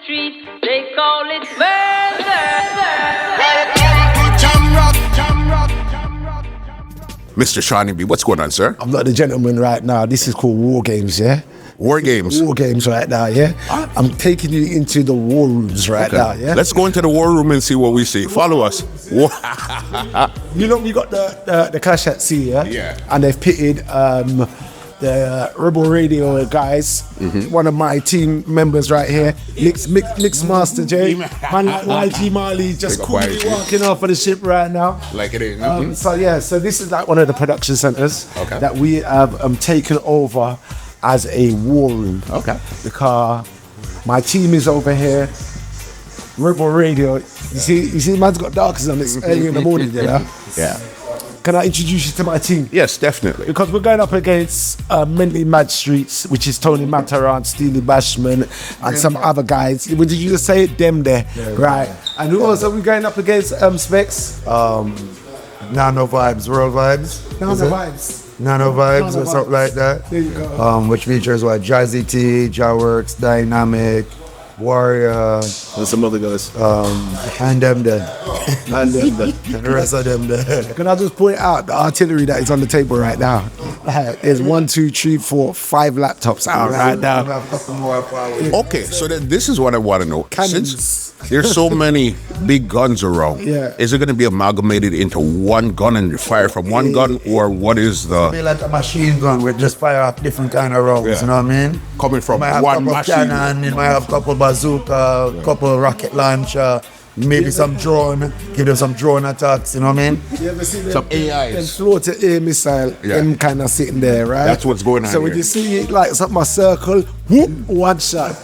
street, they call it murder. Mr. Seanie B, what's going on, sir? I'm not the gentleman right now. This is called War Games, yeah? War Games? War Games right now, yeah? I'm taking you into the war rooms right now, yeah? Let's go into the war room and see what we see. Follow us. You know, we got the Clash at Sea, yeah? Yeah. And they've pitted the Robbo Radio guys, one of my team members right here, Mixmaster J, man like YG Marley, just coolly walking off of the ship right now. Like it is. So this is like one of the production centers that we have taken over as a war room. Okay. Because my team is over here, Robbo Radio. You see, man's got darkers on. It's early in the morning, you know? Yeah. Can I introduce you to my team? Yes, definitely. Because we're going up against Mentally Mad Streets, which is Tony Matterhorn, Steelie Bashment, and some other guys. Did you just say it? Them there, right? And who else are we going up against? Specs? Nano Vybz, World Vybz. Nano Vybz. Nano Vybz or something like that. There you go. Which features what? Jazzy T, Jah Works, Dynamq, Warrior, and some other guys. And them there. And the rest of them there. Can I just point out the artillery that is on the table right now? There's 1, 2, 3, 4, 5 laptops out right now. Okay, so then this is what I want to know. Cannons. Since there's so many big guns around, is it going to be amalgamated into one gun and you fire from one gun, or what is the... Be like a machine gun with just fire off different kind of rounds, you know what I mean? Coming from one machine cannon, you might have a couple bazooka, couple rocket launcher, maybe some drone, give them some drone attacks, you know what I mean? You ever see some AIs? Them floater-air missile, them kind of sitting there, right? That's what's going on So when here. you see it like something a circle, whoop, one shot.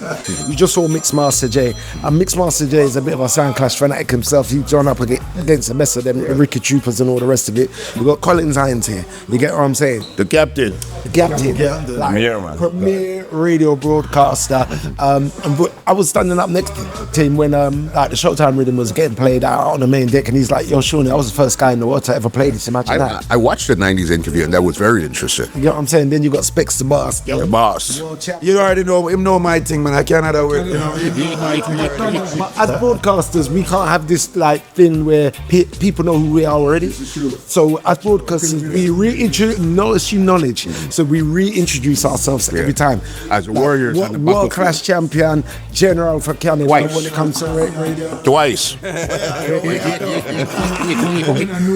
You just saw Mixmaster J. And Mixmaster J is a bit of a sound clash fanatic himself. He's drawn up against the mess of them, the Ricky Troopers and all the rest of it. We got Collin Hinds here. You get what I'm saying? The captain. The captain. Like, premier radio broadcaster. But I was standing up next to him when like the Showtime rhythm was getting played out on the main deck, and he's like, "Yo, Shawnee, I was the first guy in the world to ever play this." Imagine that. I watched the 90s interview and that was very interesting. You know what I'm saying? Then you got SpexDaBoss. The boss. You already know him, know my thing, man. I can't have that with you know. But as broadcasters, we can't have this like thing where people know who we are already. So as broadcasters, we reintroduce knowledge. So we reintroduce ourselves every time. As warriors, on the world class champion, general for Canada when it comes to radio. Twice. New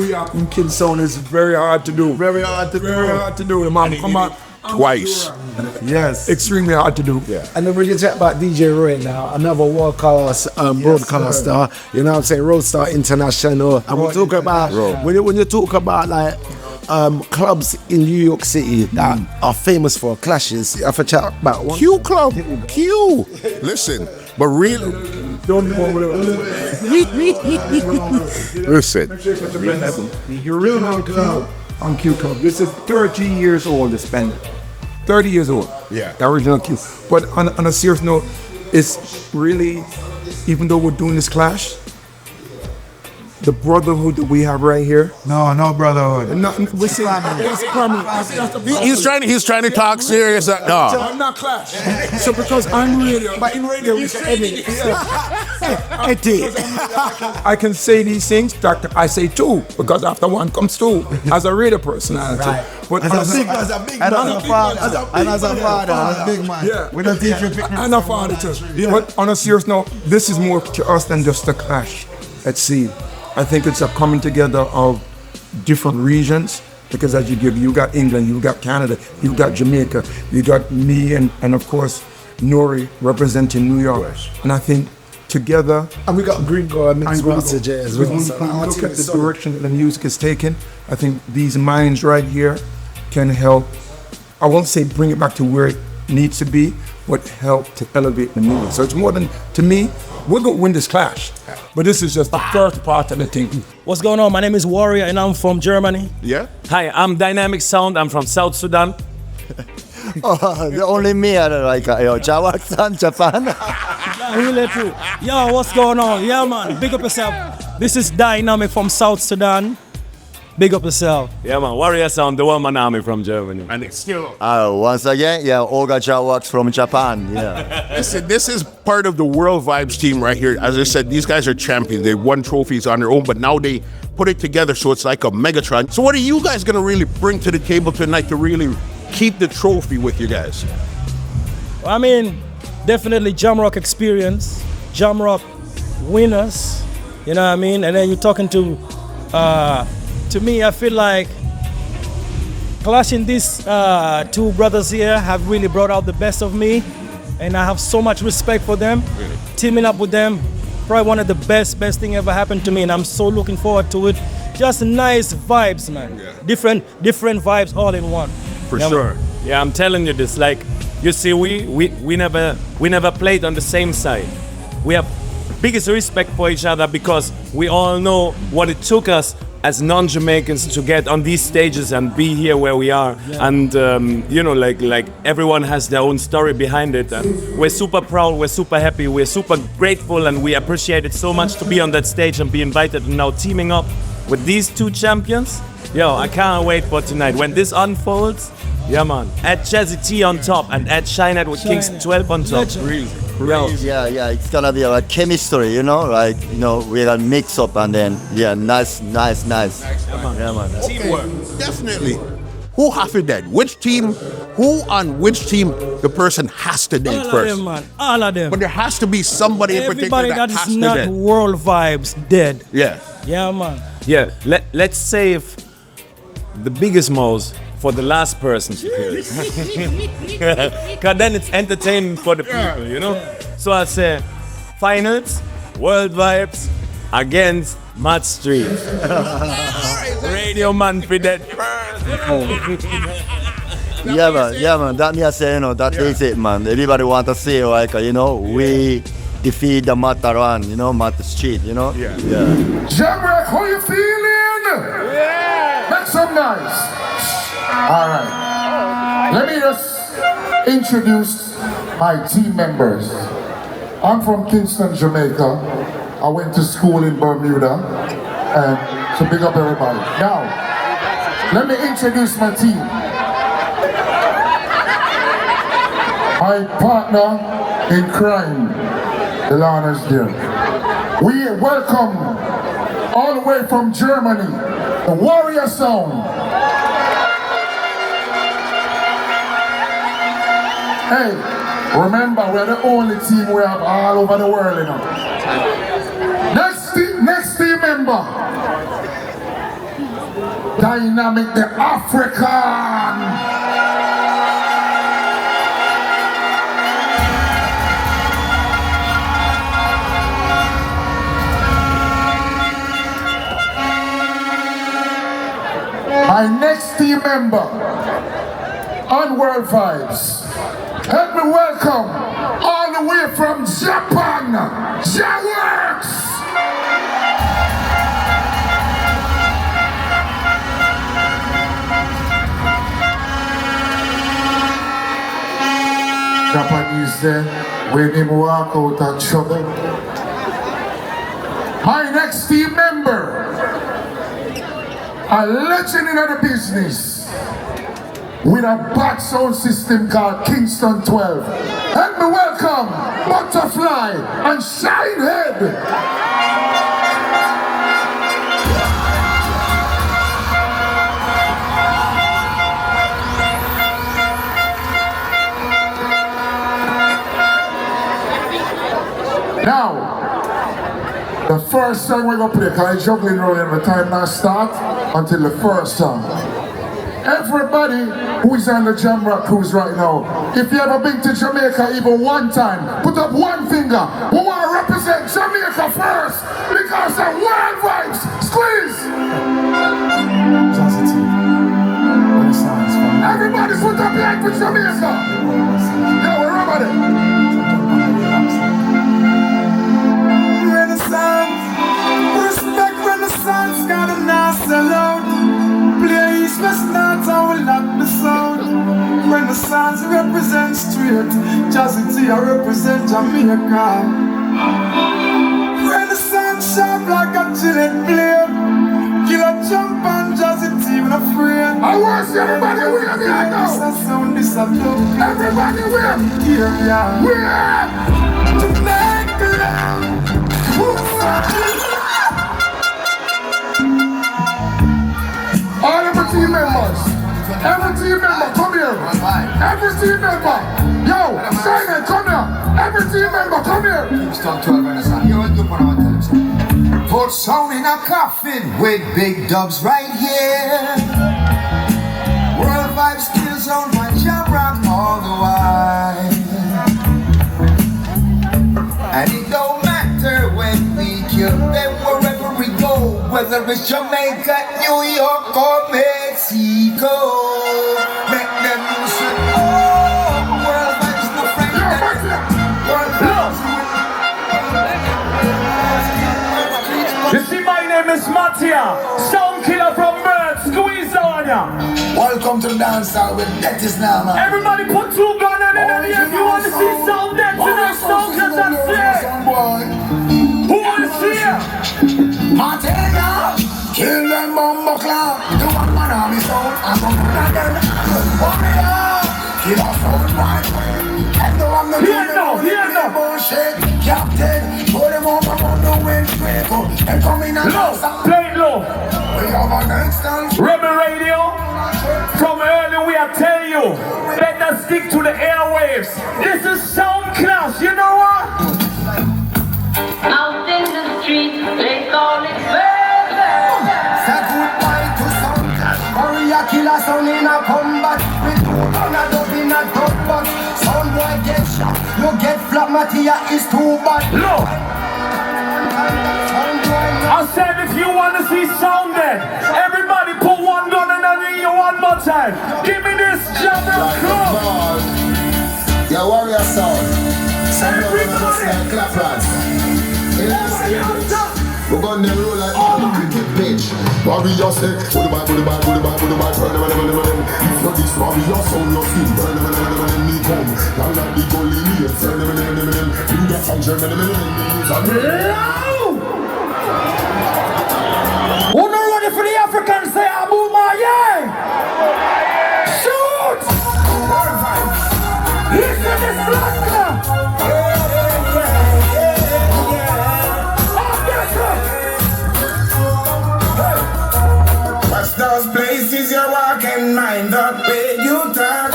York and Kingston is very hard to do. Very hard to do, man. Come on. Twice. Yes. Extremely hard to do. Yeah. And then we can chat about DJ Roy now, another world class broadcaster. You know what I'm saying? Roadstar International. And we talk about when you talk about like clubs in New York City that are famous for clashes. I have to chat about one. Q Club. Q. Listen, but really. Don't go over Listen. You're real on Q Club. This is 30 years old, this band. 30 years old. Yeah. The original Q. But on a serious note, it's really, even though we're doing this clash, the brotherhood that we have right here. No brotherhood. No, we say He's trying to talk serious. No. I'm not clash. So because I'm radio, but in radio we say I can say these things that I say two, because after one comes two as a radio personality. Right. But As a big man. As a big man. Yeah. We don't teach you and a father too. Yeah. But on a serious note, this is more to us than just a clash at sea. I think it's a coming together of different regions, because as you got England, you got Canada, you got Jamaica, you got me and of course Noire representing New York. And I think together, And we got Gringo and Mixmaster J as well. when you look at the direction that the music is taking, I think these minds right here can help, I won't say bring it back to where it needs to be, but help to elevate the music. So it's more than, to me, we're going to win this clash, but this is just the first part of the thing. What's going on? My name is Warrior and I'm from Germany. Yeah? Hi, I'm Dynamq Sound. I'm from South Sudan. Only me I like Jah Works and Japan. Really true. Yo, what's going on? Yeah, man. Big up yourself. This is Dynamq from South Sudan. Big up yourself. Yeah, man. Warrior Sound, the one man army from Germany. And it's still. Once again, Jah Works from Japan. Yeah. Listen, this is part of the World Vybz team right here. As I said, these guys are champions. They won trophies on their own, but now they put it together so it's like a Megatron. So what are you guys going to really bring to the table tonight to really keep the trophy with you guys? I mean, definitely Jamrock experience, Jamrock winners, you know what I mean? And then you're talking to me, I feel like clashing these two brothers here have really brought out the best of me, and I have so much respect for them. Really? Teaming up with them, probably one of the best thing ever happened to me, and I'm so looking forward to it. Just nice vibes, man. Yeah. Different vibes all in one. For sure. Man. Yeah, I'm telling you this. Like, you see, we never played on the same side. We have biggest respect for each other because we all know what it took us as non-Jamaicans to get on these stages and be here where we are. Yeah. And you know, like everyone has their own story behind it, and we're super proud, we're super happy, we're super grateful, and we appreciate it so much to be on that stage and be invited, and now teaming up with these two champions. Yo, I can't wait for tonight. When this unfolds, yeah man, add Jazzy T on top and add Shine with Kingston 12 on top. Really? Yeah, it's gonna be like chemistry, you know, like, you know, we're gonna mix up and then, nice. Yeah, man. Teamwork. Definitely. Who have to dead? Which team? Who on which team the person has to dead all first? All of them, man. All of them. But there has to be somebody in particular that has to dead. Everybody that is not World Vybz dead. Yeah. Yeah, man. Yeah, let's save the biggest moles for the last person to hear it. Because then it's entertainment for the people, you know? So I say, finals, World Vybz against Mad Street. Radio man for that. Yeah, man. That me I say, you know, that is it, man. Everybody want to say, like, you know, we defeat the Matterhorn, you know, Matter Street, you know? Yeah. Jamrock, how you feeling? Yeah. Make some noise. All right. Let me just introduce my team members. I'm from Kingston, Jamaica. I went to school in Bermuda, and so big up everybody. Now, let me introduce my team. My partner in crime, Delano is there. We welcome all the way from Germany, the Warrior Sound. Hey, remember, we're the only team we have all over the world, you know. Next team member, Dynamq the African. My next team member on World Vybz. Help me welcome, all the way from Japan, Jah Works! Japanese there, when him walk out of trouble. My next team member, a legend in the business, with a bad sound system called Kingston 12. Help me welcome Butterfly and Shinehead. Now, the first song we're gonna play, because I'm juggling around every time I start until the first song. Everybody who is on the Jamrock Cruise right now, if you ever been to Jamaica even one time, put up one finger. We want to represent Jamaica first because of World Vybz. Squeeze! Jazzy T. Everybody put up your hand for Jamaica. Yeah, we're over there. Renaissance, respect Renaissance, got a nice alone. Play East West North, I will lock the sound. Renaissance represents straight, Jazzy T I represent Jamaica. Renaissance sharp like a Gillette blade. Killer jump and Jazzy T with a friend. I want everybody with me right now. Everybody with me. Yeah. Make love. All of the team members. Every team member, come here. Every team member. Yo, Simon, come here. Every team member, come here. Stop 12 minutes on. You want to put on television. Put sound in a coffin with big dubs right here. World Vybz skills on my Jamrock all the while. And it don't matter when we kill them wherever we go, whether it's Jamaica, New York, or Mexico. Make them listen. Oh, World Vybz no friend. World Vybz. You see, my name is Mattia, sound killer from Bird, squeeze on ya. Welcome to the dance hall with that is now, man. Everybody put two guns in the air if you want to see sound dance tonight, sound killers, that's it. Who wants to see ya? Mattia, kill them bomber clock. The one man on his own. I'm gonna them. Warrior, kill us all right way. And the one that bullshit. Captain, put them over on the wind breaker. And come in and low, play it low. We have a next dance. Rebel Radio, from early we are telling you, better stick to the airwaves. This is sound class, you know what? Out in the street, they call it murder. Say goodbye to sound clash. Warrior killer sound in a combat. With two gun a dub in a dub box. Sound boy get shot, you get flat. Mattia is too bad. Look, I said if you want to see sound then, everybody put one gun and another in you one more time. Give me this Jamrock Cruise. Your warrior sound. Everybody. We're gonna roll like a cricket pitch. Warrior say, turn if you're this warrior sound, your skin, me come. Now let the gully me, you get some German, Who not ready for the Africans say Abuma, yeah? Shoot! Listen this black club. Watch those places you walk and mind the way you talk.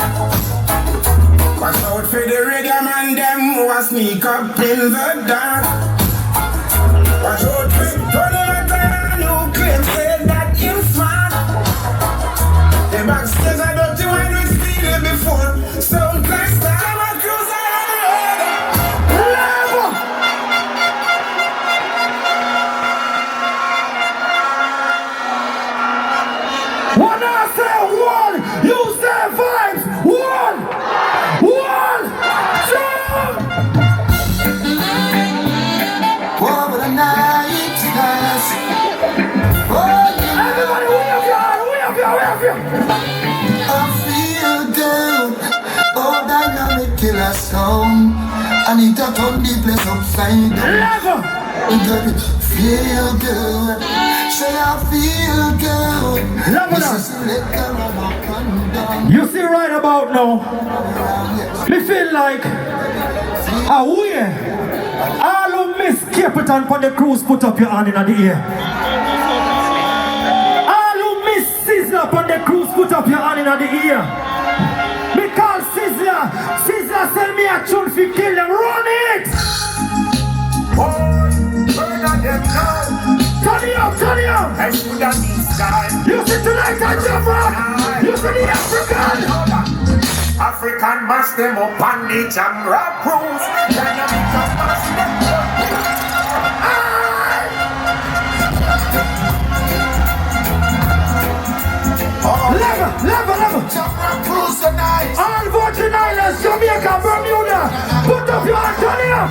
Watch out for the reggae man, them who a sneak up in the dark. Watch out for Tony McLaren who claims say that you smart. The backstage I don't you want to steal it before. So class time I cruise on the road. When I say one, you say vibes. One, two. over the night skies. Everybody, we have you. I feel good. Oh, dynamic killer sound. I need to turn the place upside down. Level. Feel good. Say I feel good. Level up. This is liquor and I come down. You see right about now, me feel like all who miss Capitan for the cruise, put up your hand in the air. All who miss Sizzler for the cruise, put up your hand in the air. Because Sizzler send me a tune for kill them, run it! Turn it up! You see tonight at Jamrock, you see the African mass them up on the Jamrock Cruise. Dynamq mass them up. Level! Jamrock Cruise tonight. All Virgin Islands, Jamaica, Bermuda, put up your hands, turn it up!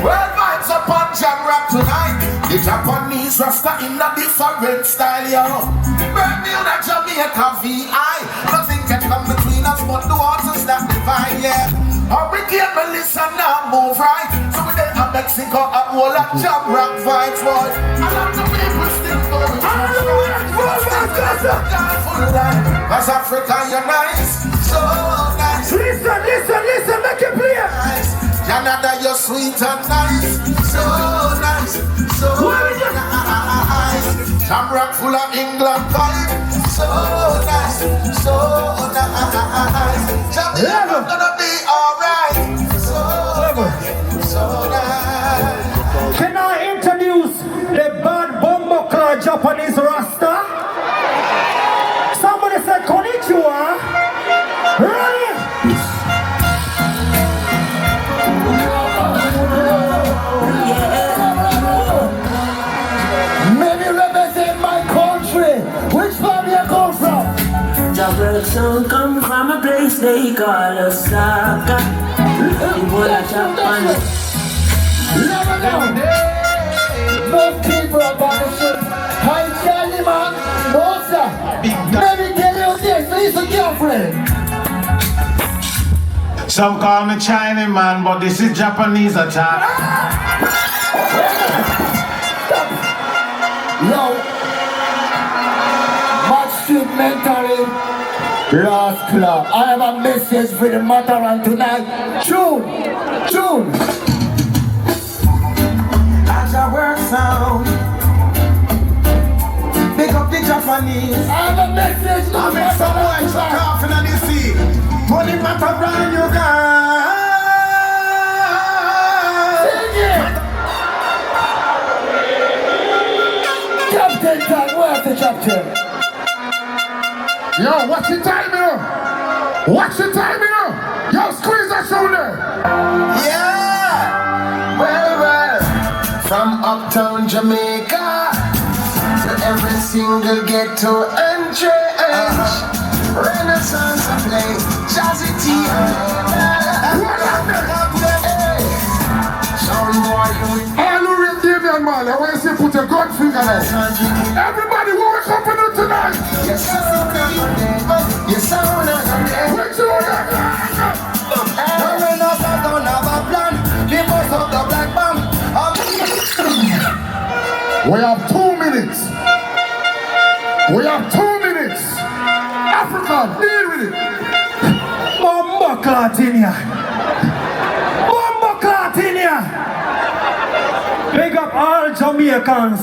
World Vybz up on Jamrock tonight. The Japanese Rasta in a different style, yo. Bermuda, Jamaica, VI. Nothing can come between us but the waters that divide, yeah. Hurricane Melissa now move right. So we there in Mexico, a whole lot Jamrock vibes, boy. A lot of people still Cause Africa, you're nice, so nice. Listen, make it clear. Nice. Canada, you're sweet and nice, so nice, so nice. Jamrock full of England vibe, so nice, so nice. Jamaica gonna be alright, so nice. Can I introduce the bad bomber clad Japanese Rasta? Somebody said konnichiwa. Ready? Maybe represent my country. Which family you come from? Jah Works come from a place they call Osaka. The whole of Japan. Never know. Most people are vanishing. Hi, Charlie, man. No, sir. Maybe tell you this. He's a girlfriend. Some call me Chinese man, but this is Japanese attack. Yo. Match Street Mantally. Last club. I have a message for the Matterhorn tonight. June. Jah Works sound. Pick up the Japanese. I have a message to I make some boy chuck off in the sea. Money matter brand you got. Sing it. Captain time, where's the captain? Yo, what's the time, yo? What's the time, yo? Yo, squeeze that shoulder. Yeah. Well. From uptown Jamaica to every single ghetto and church, Renaissance I play, Jazzy T. All who read Damien, man, I want to say put a gun finger out. Everybody, what we come to do tonight? Yes, we have 2 minutes. We have 2 minutes. Africa, deal with it. Bomba Clatinia. Big up all Jamaicans.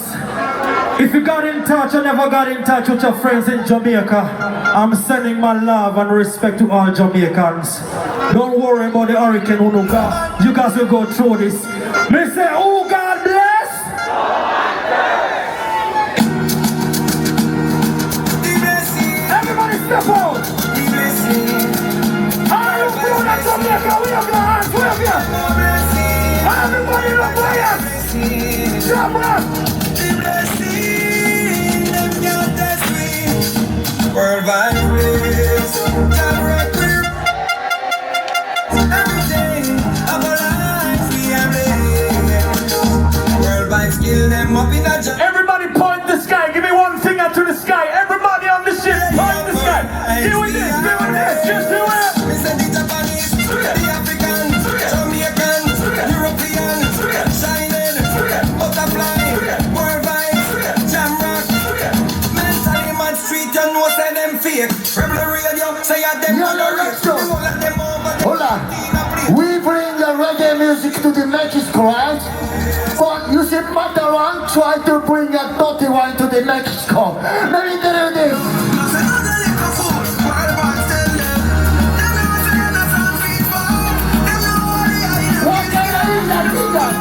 If you got in touch or never got in touch with your friends in Jamaica, I'm sending my love and respect to all Jamaicans. Don't worry about the hurricane, Unuka. You guys will go through this. Me say, oh God bless. Everybody step out. All you people in Jamaica, we have your hands, we have you. Everybody look like us. Jamrock. World Vybz, Jamrock Reggae. Every day of our lives we are living. World Vybz kill them up in a jam. Everybody point the sky. Give me one finger to the sky. Everybody on the ship, point the sky. Do it this, just do it. We said the Japanese, the African, Jamaican, European, Chinese, Butterfly, World Vybz, Jamrock, Mantally, Mad Street, you know say them fake. Rebel Radio, say them Hold on. We bring the reggae music to the Mexico, right? But you see Matterhorn try to bring a dirty one to the Mexico. Let me tell you this. What kind of is that?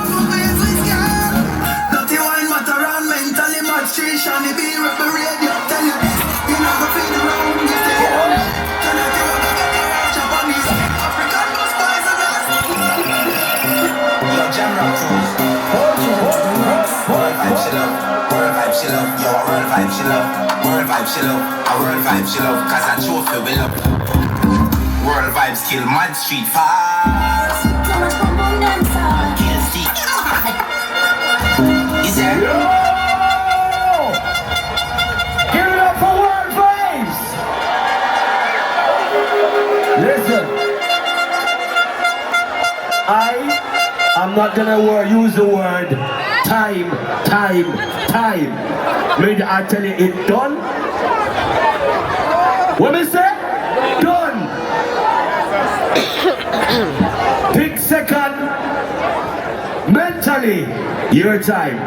Dirty wine, Matterhorn, Mantally, Mad Street, Seanie B, Rebel Radio, tell you this. You know go feel the round, you stay home. Turn it to Japanese, African, no spice and us. Yo, Jamrock Cruise. World Vybz, she love. World Vybz, she love. Yo, World Vybz, she love. World Vybz, she love. A World Vybz, she love. Cause I show feel we love. World Vybz kill Mad Street fast. Kill Steve. Is there? Give it up for World Vybz. Listen. I'm not gonna use the word Time. Maybe I tell you it done. What me say? Done. Pick second. Mentally. Your time.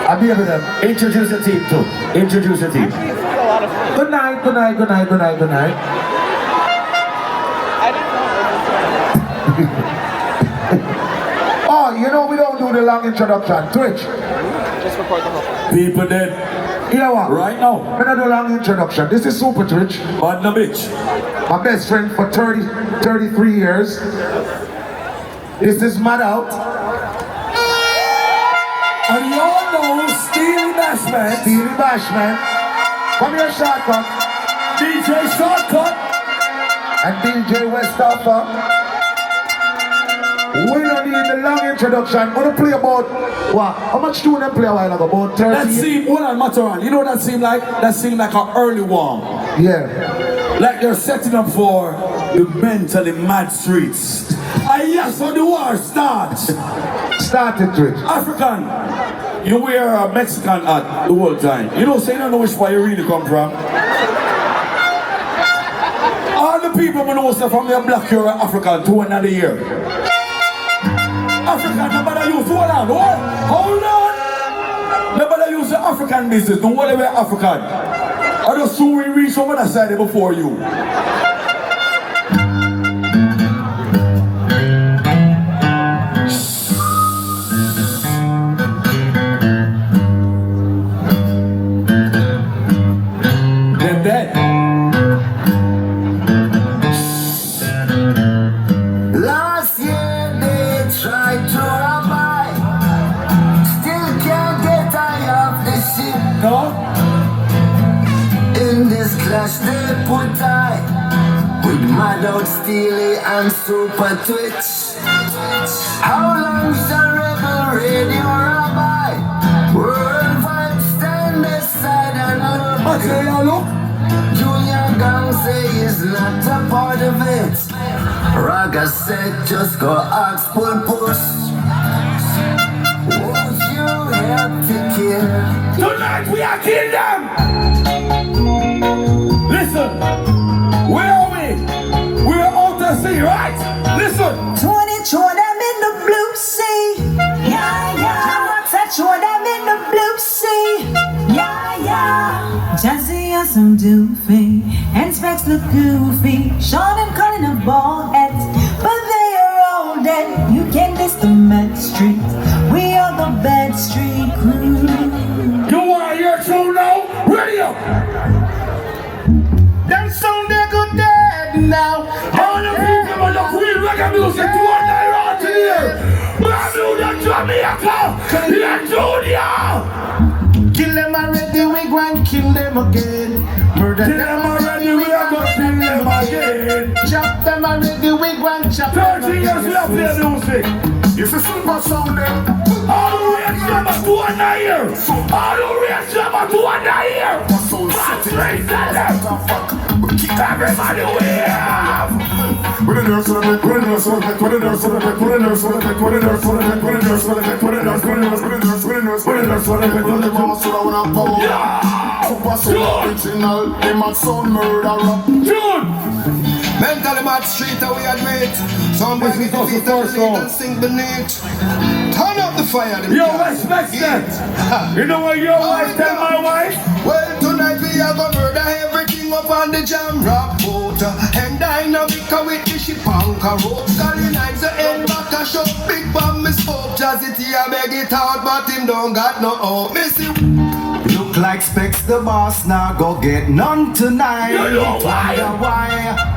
I'll be with them. Introduce the team too. Introduce the team. Good night. Oh, you know we don't do the long introduction. Twitch. Just record the whole. People dead. You know what? Right now. I'm gonna do a long introduction. This is Supa Twitch. On the bitch. My best friend for 33 years. This is Madout. And you all know Steelie Bashment. Come here, Shortkut. DJ Shortkut. And DJ Westoffer. We don't need the long introduction. I'm gonna play about what? How much tune them play a while ago? About 30. That seemed hold on, Matterhorn. You know what that seemed like? That seemed like an early warm. Yeah. Like they're setting up for the mentally mad streets. And yes, so the war starts. Started, Twitch. African, you wear a Mexican hat the whole time. You know, so you don't know which part you really come from. All the people who know stuff from your black, you're African to another year. African, nobody use, hold on. Nobody use the African business, don't worry about African. I just soon we reach over that side before you. They're dead. Last year they tried to rob I. Still can't get tired of the shit. No? In this clash they put I with Madout, Steelie and Supa Twitch. How long shall rebel radio rob I? World Vybz stand aside and look. Junior Gang say he's not a part of it. Raga said just go ask pull push. Won't you help to kill? Tonight we are killing them! Listen, where are we? We're out to sea, right? Listen! 20 show them in the blue sea. Yeah. Show them in the blue sea. Yeah. Jazzy has some doofy and Specs look goofy. Sean and Collin are bald heads, but they are all dead. You can't diss the mad street. We are the bad street crew. You wanna hear true now? Ready up! Them sound they go dead now. All the people on the Queen Reggae music to one night out here! Madout Jamaica! Yeah, Junior! Kill them already, we go and kill them again. Murder them already, we are gonna kill them again. Chop them already, we go and chop them 30 years we have played music! It's a super sound there. All the way to one night here! All the way to one night here! Everybody we have! Put it there, celebrate, put it there, celebrate, put it there, celebrate, put it there, celebrate, put it there, celebrate, put it there, celebrate, put it there, celebrate, put it there, celebrate, put it there, Super sound original, them at sound murderer. Mentally mad street we admit. Some boys we defeat and sing beneath. Turn up the fire. Yo, Mixmaster. You know what your wife tell my wife? Well, tonight we are gonna murder everything up on the Jamrock boat. And Dynamq with the ship anchor rope. Collin Hinds the end back a shop. Big bomb me spoke. Jazzy T I beg it out, but him don't got no hope. Missy. Look like SpexDaBoss now go get none tonight. You know why?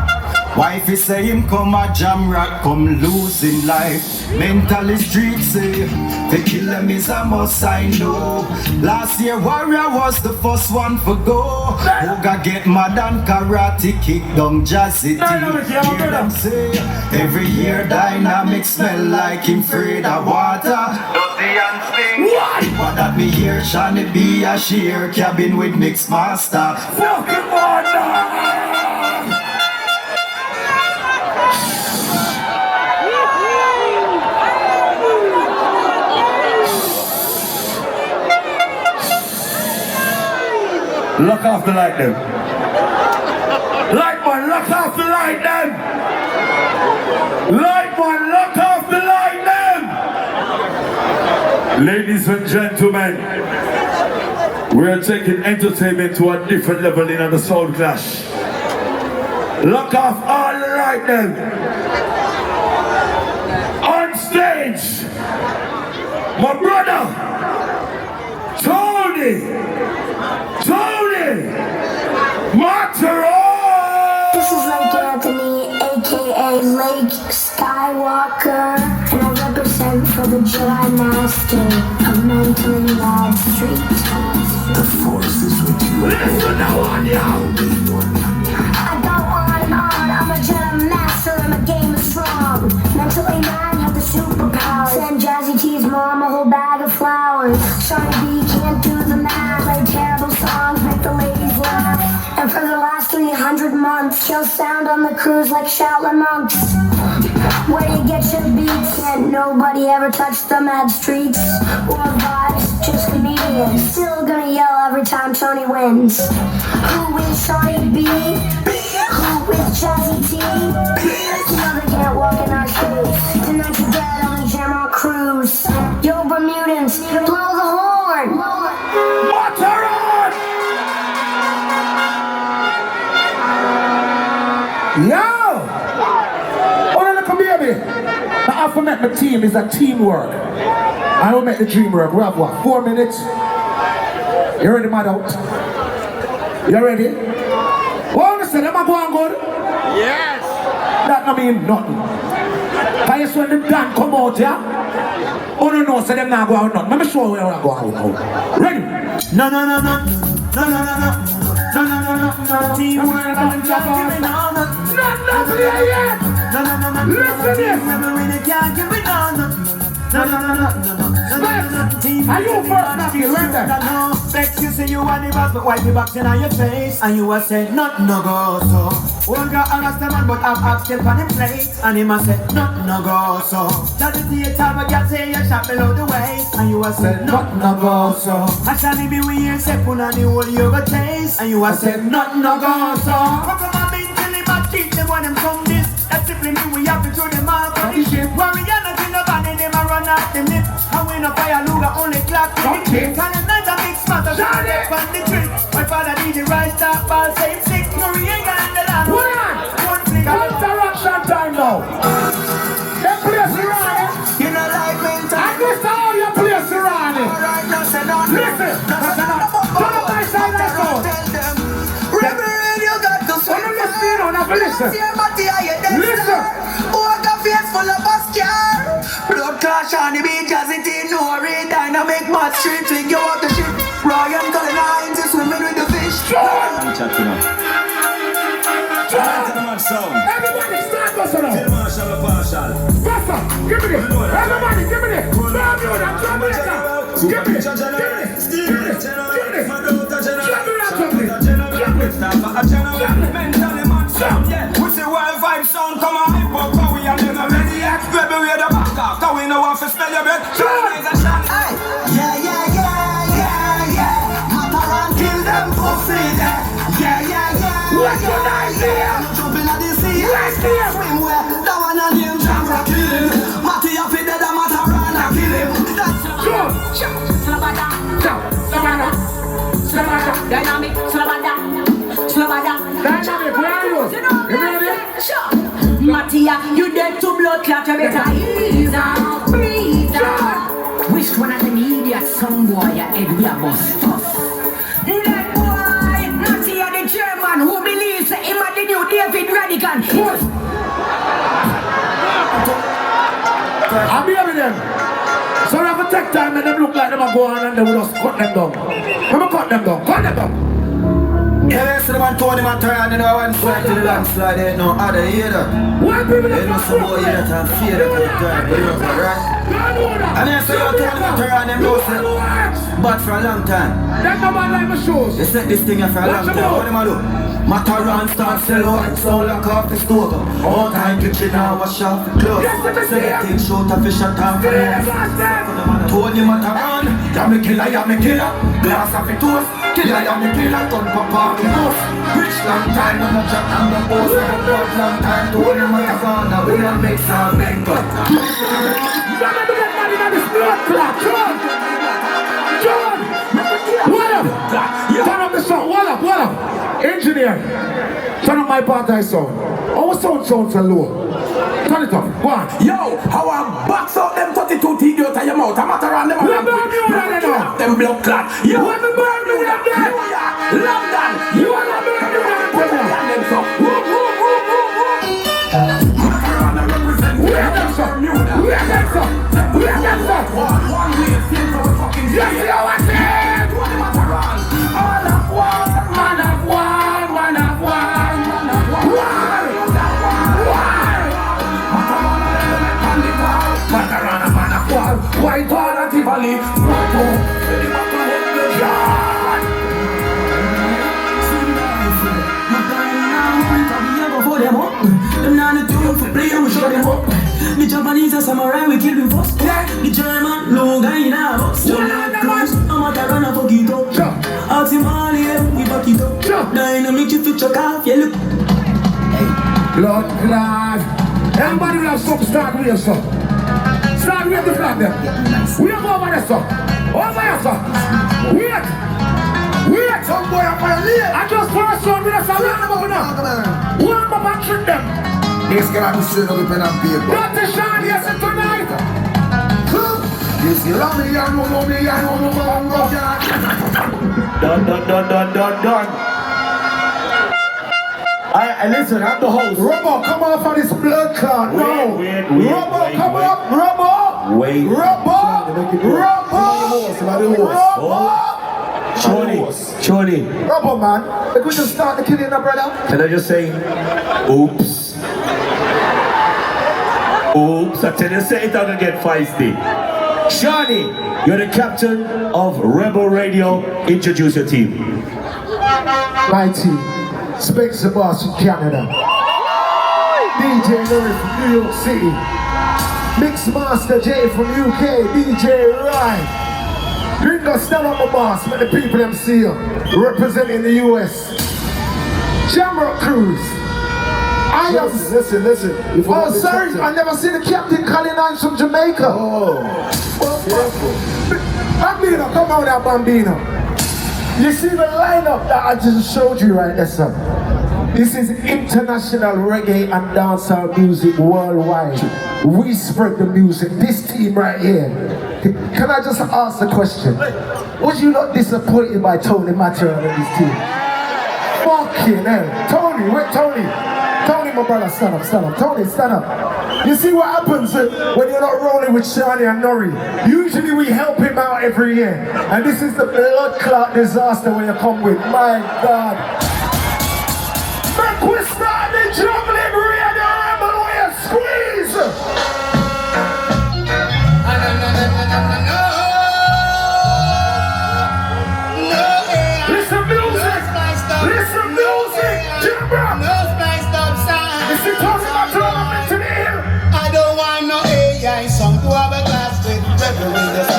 Wife is say him come a Jamrock, come losing life. Mentally street say, they kill them is a must I know. Last year Warrior was the first one for go. Who get mad and karate kick down Jazzy T. Hear them say, every year Dynamq smell like him afraid of water. Dirty and stink. What that me hear Seanie B a sheer cabin with Mixmaster. Fucking water! Lock off the light then. Light man, lock off the light then. Light man, lock off the light then. Ladies and gentlemen, we're taking entertainment to a different level in the Sound Clash. Lock off all the light then. On stage, my brother, Tony Matterhorn! This is Lake Anthony, aka Lake Skywalker, and I represent for the Jedi Master of Mantally Live Street. The force is with you. Listen now on you! I go on and on, I'm a Jedi Master and my game is strong. Mentally man have the superpowers. Send Jazzy T's mom a whole bag of flowers. Seanie B can't do the math, play terrible songs, make the ladies laugh. And for the last 300 months, she'll sound on the cruise like Shaolin monks. Where you get your beats, can't nobody ever touch the mad streets. World Vybz, just comedians, still gonna yell every time Tony wins. Who is Seanie B? Who is Jazzy T? You know they can't walk in our shoes. Tonight you're dead on the Jamrock Cruise. Yo, Bermudans, blow the horn! Matterhorn! Yo! Oh, look, baby. The alphabet my team is a teamwork. I will make the dream work. We have what? 4 minutes? You ready, Madout? You ready? Well, listen, am I going good? Yes! That don't mean nothing. Because when them done come out, yeah? Oh, no, so them not go out nothing. Let me show you where I'm going out. Ready? No. Team World Vybz. Not yet. Listen this. No. Are you first, Nabi? Right there. Specs, you say you want the boss, but wipe the box in your face. And you a say, nothing no go so. One got asked the man, but I've asked him on the plate. And him a say, nothing no go so. Jazzy T, a time a girl say you shot below the waist. And you a say, nothing no go so. I Seanie B, we hear say, put on the whole you go taste. And you a say, nothing no go so. Come from a big till him a teach them when them come this. That's simply me, we have to throw them off on the ship. Where we are not in the band, and them a run out the nip. And we no fire luga, only clock to the trip. And the night a Mixmaster, shot it on the trip. My father DJ right stop, ball same six. No, we ain't got the land. Put on! Interaction time now. Them place around it. You know like when time. I guess all your place around it. Listen. Turn up my side and go. Reverend, you got to swim. Listen. Listen. Walk a face full of muscular. Blood clash on the beach, Jazzy T, Noire, Dynamq, Mad Street, fling you out the ship. Ryan, Collin, Hinds, swimming with the fish. Everybody start busting up. Buster, give me this. Everybody, give me this. Give me With the World Vybz sound, come on, hip hop, we are never ready yet. Baby, we're the back up, cause we know how to smell your breath. Yeah. Matterhorn kill them pussy. Yeah. What's your idea? Jumping at the sea. Swim where the one and him Jamrock kill him. Matty up in the Matterhorn and kill him. Dynamq, Dynamq, where are you? You ready? Mattia, you dead to blood clot, you better ease out, breathe out. Which one of them idiot some boy your head we a bust off? That boy, Mattia the German who believes him at the new David Radigan. I'll be with them. So we have to take time and them look like them are going and they will just cut them down. Let me cut them down. Yeah, that's the man Tony Matterhorn, you know, one slide to the landslide, there ain't no other either. Why people they know some boy here that fear that they die, but you know that, right? And then so you Tony Matterhorn, them know say, but for a long time. That's no man like my shoes. They set this thing here for a long time, what them a do? Matterhorn start sell out, so lock off the stove. All time kitchen now, wash off the clothes. Selecting shoot a fish and time for them. Tony Matterhorn, you're me killer, glass off the toast. Killer than the killer, gun for party bus. Rich long time, I'm a jack and the boss. I'm a blood long time, to win a marathon. Now we don't make some bang gun. You gotta do that money on this blood clot. John! John! What up? Turn up the sound. What up? Engineer. Turn up my part-time sound. Our sound sounds so low. Turn it up. Go on. Yo, how I box out them 32 teeth out of your mouth. I'm around them. Them blood clot. You want me burn me with them there? London. You want me burn me with them? Put them so. We are them, sir. One way is still for the fucking you see how I said? All of one. Man of one. White wall at the valley. Them not the tune for play, we show them up. The Japanese are samurai, we kill them first. The German, low guy in our box. I'm a Tarana for it up. Out in Mali, we back it up. Dynamq, you fit your calf, yeah look. Blood clot. Everybody will have some start with us, sir. Start with the flag there. We have over there, sir. Over here, sir. Wait. Some boy up my lane. I just first one with us. I'm not over now. One more and trick them. This guy be straight up with pen and paper. Not the shine, yes, tonight. This is love me, I don't know me, I don't know what I'm going. Done. I listen, I'm the host. Robbo, come off on this blood clot. No. Robbo, come up. Robbo. Wait. Robbo. Shorty. Robbo, man. If we just start the killing, brother. Can I just say, oops. Oops, I tell you, say it, I'm gonna get feisty. Shani, you're the captain of Rebel Radio. Introduce your team. My team, SpexDaBoss from Canada, DJ Noire from New York City, Mixmaster J from UK, DJ Ryan. Gringo, stand up my boss, let the people them see you, representing the US. Jamrock Cruise. Listen. Oh, sorry, I never seen the Captain Collin from Jamaica. Oh, Bambino, come on now, Bambino. You see the lineup that I just showed you right there, sir? This is international reggae and dancehall music worldwide. We spread the music. This team right here. Can I just ask the question? Was you not disappointed by Tony Matterhorn and his team? Fucking hell. Tony, wait, Tony, my brother, stand up. Tony, stand up. You see what happens when you're not rolling with Shani and Noire? Usually we help him out every year. And this is the blood clot disaster when you come with. My God. Make we start the juggling radio rebel way squeeze. Listen music. Jamrock. I don't want no AI song to have a glass with rebel in the sun.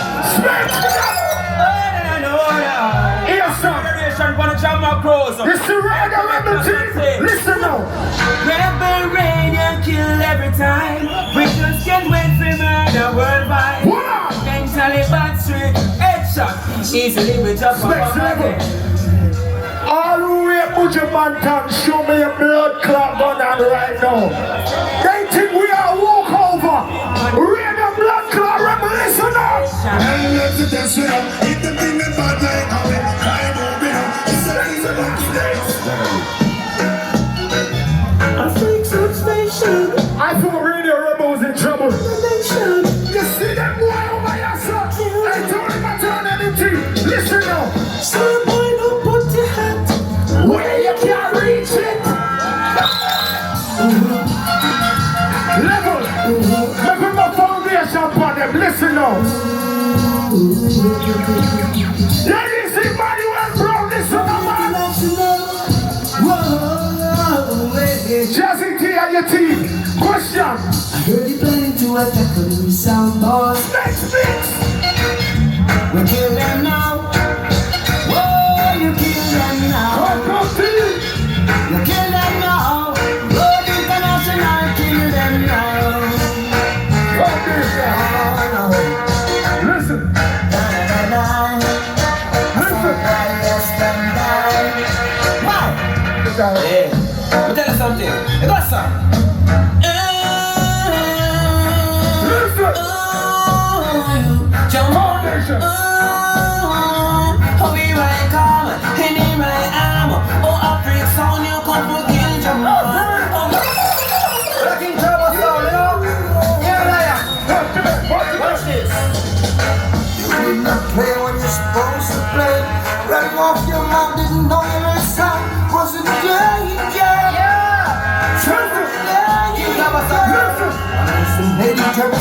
This is Reggae Rebel team. Listen now. Rebel Radio kill every time. We just can't wait for murder worldwide. Mentally bad straight, headshot. Easily we just SpexDaBoss. All the way put your man can show me a blood clot going on right now. They think we are walk over. Read the blood clot rebel, listen up. I thought Radio Rebel was in trouble. You see that boy over here, sir? I told him I turned anything. Listen now. Some boy no put your hat where you can't reach it. Level. Make my foundation for them. Listen now. Ladies, Emmanuel Brown, listen now, man. Jazzy T and your team. Question. I heard you planning to attack a new sound boss. Next mix. We kill them now. Whoa, you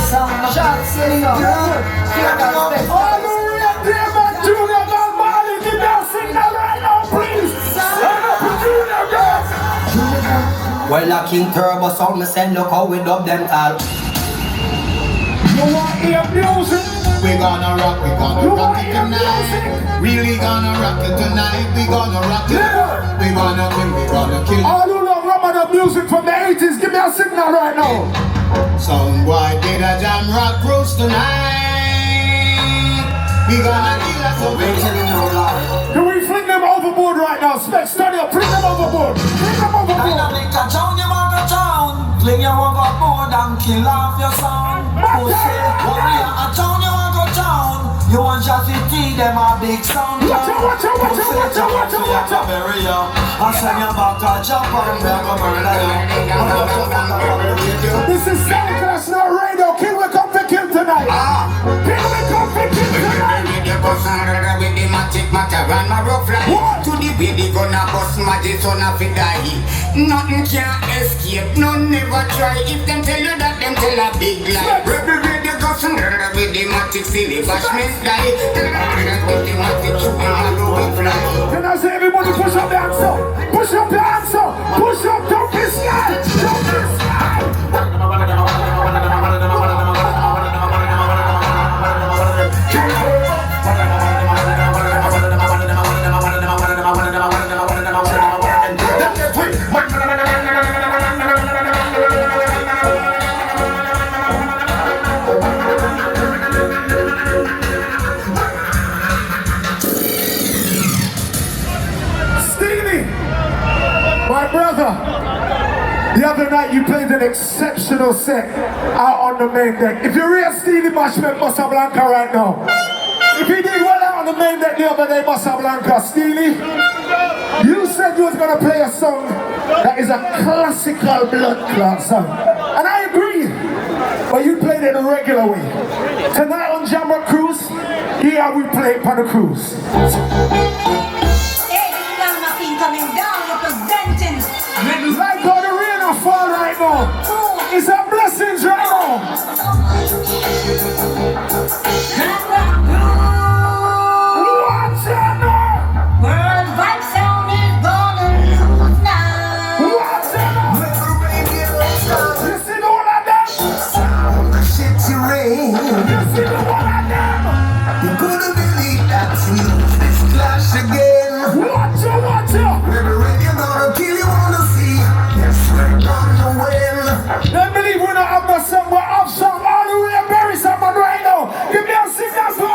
Shots in the All the way up there, man, Junior Gun Marley, give me a signal right now, please. Stand up for Junior Gun. Well, a King Turbo sound, me send look how we dub them all. You want to hear music? We gonna rock it tonight. Really gonna rock it tonight. We gonna rock it. We gonna kill. All who love Robbo music from the 80s, give me a signal right now. Some boy did a Jamrock Cruise tonight. We gonna kill us so we killing no lie. Can we fling them overboard right now? Specs, stand up, fling them overboard. Fling them overboard. Dynamq a town, you want a town. Fling you overboard and kill off your sound. Pussy, warrior a town, you want a town. You want Jazzy T, them a big sound. Watch out. Bury you. I send you back to Japan, they're gonna murder you. This is International Radio. Kill we come for kill tonight. Kill we come for kill tonight. With the magic Matterhorn, my rough life. To the baby gonna bust magic son of a die. Nothing can escape, none never try. If them tell you that, them tell a big lie. Rebel radio goes with the magic Steelie Bashment die. With the magic chewing my road fly. Can I say everybody push up your hands up? Push up your hands up. Push up, don't be scared. Don't be scared. My brother, the other night you played an exceptional set out on the main deck. If you're real Steelie Bashment, Bossa Blanca right now. If you did well out on the main deck the other day, Bossa Blanca, Steelie, you said you was gonna play a song that is a classical blood clot song. And I agree, but you played it the regular way. Tonight on Jamrock Cruise, here we play it on the cruise. Coming down, representing. Like how the rain or fall right now. It's a blessings right now. What's up now? World Vybz sound is gonna lose now. What's up? You see the one of them? Sound the shitty rain. You see the one of them? You couldn't believe that we lose this clash again. Watch out. Rebel radio gonna kill you on the sea. Yes, we're gonna win. Don't believe we don't have the song, we're off song. All the way and bury someone right now. Give me a signal, bro.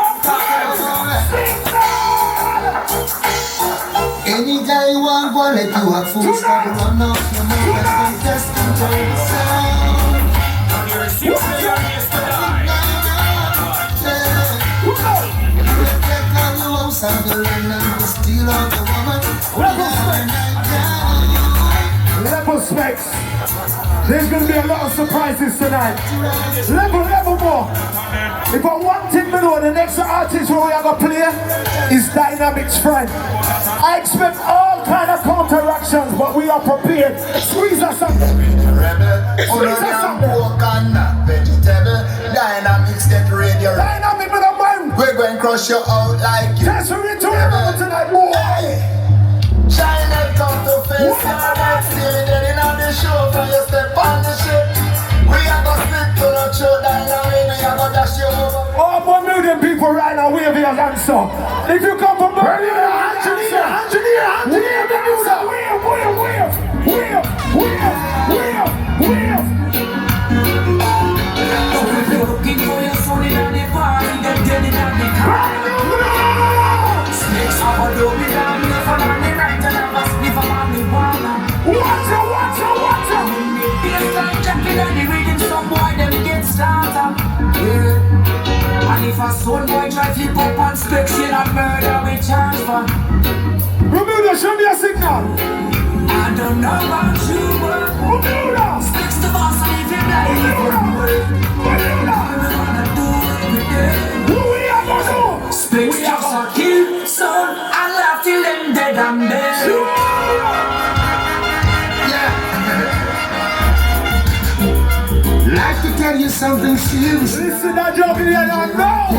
Anytime you want, go let you have full stop. Run off your mouth and test and try the sound. Reflect on the house and the rain and the steel of the woman. Level Specs. There's gonna be a lot of surprises tonight. Level more. If I one thing we know, the next artist where we are gonna play is Dynamq's friend. I expect all kind of counteractions, but we are prepared. Squeeze us up. Squeeze us up. Vegetable. Dynamq's get radio. Dynamq with a man. We're going to crush you out like you. That's what we're doing tonight, boy. China come to face that's still dead in the show. For you step on the ship. We are gonna split to the show. Dynamq, we are gonna dash you over. Oh, 1 million people right now, wave your hands up. If you come from Berlin, engineer, wave the music, wave. Looking for your soul in the party, then dead in the car. Snakes are all over down here for the night and I must be for marijuana. Watch out. When they feel like jumping on the rhythm, some boy them get started. Yeah. And if a soul boy try to pop on Specs, you not murder we charge for. Bermuda, show me a signal. I don't know about you, but Bermuda. SpexDaBoss, I live in that evil. Who we are gonna do? Specs just a kill, son, and laugh till them dead and dead. Like to tell you something serious. Listen that jumping here now, go!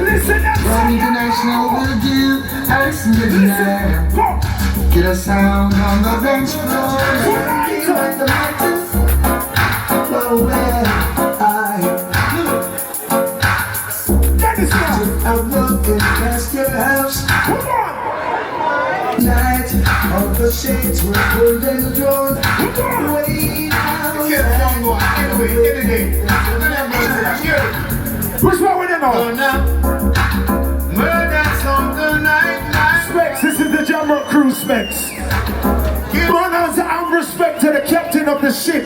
Listen that From international will do. Action to deny. Get a sound on the bench floor. Like the matches. Go where I'm looking past your house. Night of the shades were pulled and drawn. Way down. Which one with them on? Murder's on the night. Specs, this is the Jamrock Cruise, Specs. Manners and respect to the captain of the ship.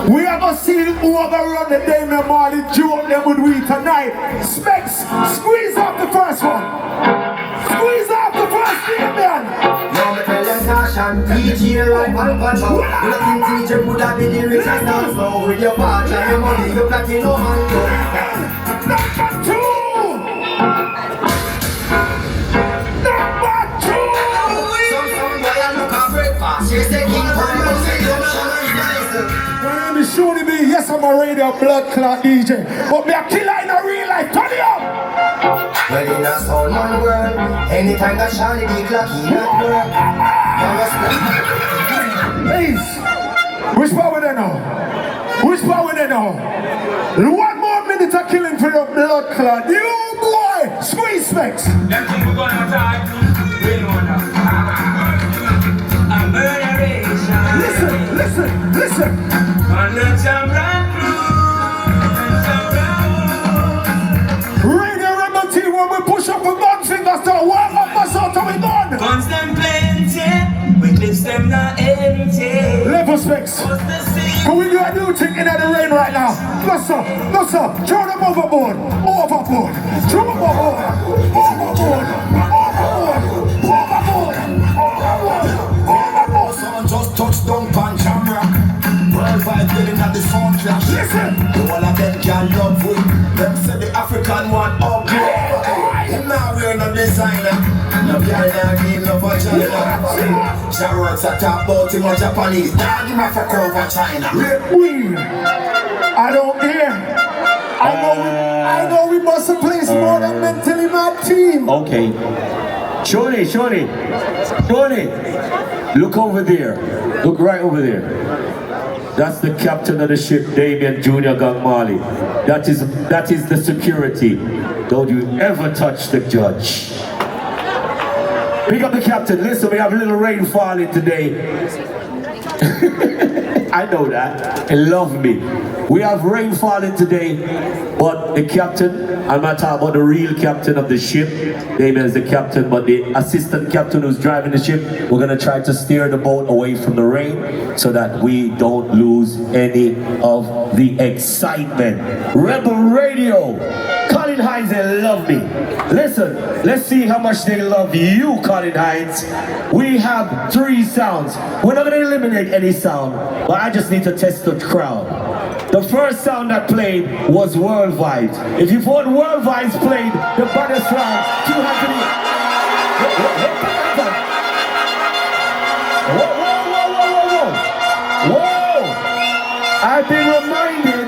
We ever seen who ever run the Dynamq Marley joke them with we tonight. Specs, squeeze off the first one. Squeeze off the first thing, man. Now me tell you caution, DJ right on control. You think DJ would have been the richest dance floor. With your partner, your money, your platinum and gold. Number two. My name is Seanie B. Yes, I'm a radio blood clot DJ, but me a killer in a real life. Turn it up. Well, in a soul man world, anytime that Seanie B clock in that world. Please, which power they know? Which power they know? 1 more minute of killing for your blood clot. You boy, squeeze Specs. That's what we're gonna talk. We know now. Listen. On the Jamrock Radio Rebel team, when we push up with gun fingers to warm up us out of we gun. Guns them plenty, we clips them not empty. Level Specs. Can we do a new thing in the rain right now? No sir, throw them overboard. Throw them overboard. Someone just touched down on Jamrock. World Vybz living at the sound clash. Listen. The whole of them can love we. Them say the African one ugly. Him now wear no designer. No behind him, no vagina. Jah Works a talk about him on Japanese. Dog him a fuck over China. I don't care. I know we must place more than mentally mad team. Okay. Shorty. Look over there. Look right over there. That's the captain of the ship, Damien Jr. Gang Marley. That is the security. Don't you ever touch the judge. Pick up the captain. Listen, we have a little rain falling today. I know that. And love me. We have rain falling today, but the captain, I'm not talking about the real captain of the ship. Damien is the captain, but the assistant captain who's driving the ship, we're gonna try to steer the boat away from the rain so that we don't lose any of the excitement. Rebel Radio, Collin Hinds, they love me. Listen, let's see how much they love you, Collin Hinds. We have 3 sounds. We're not gonna eliminate any sound, but I just need to test the crowd. The first sound that played was World Vybz. If you thought World Vybz played the baddest round, 200. Whoa! I've been reminded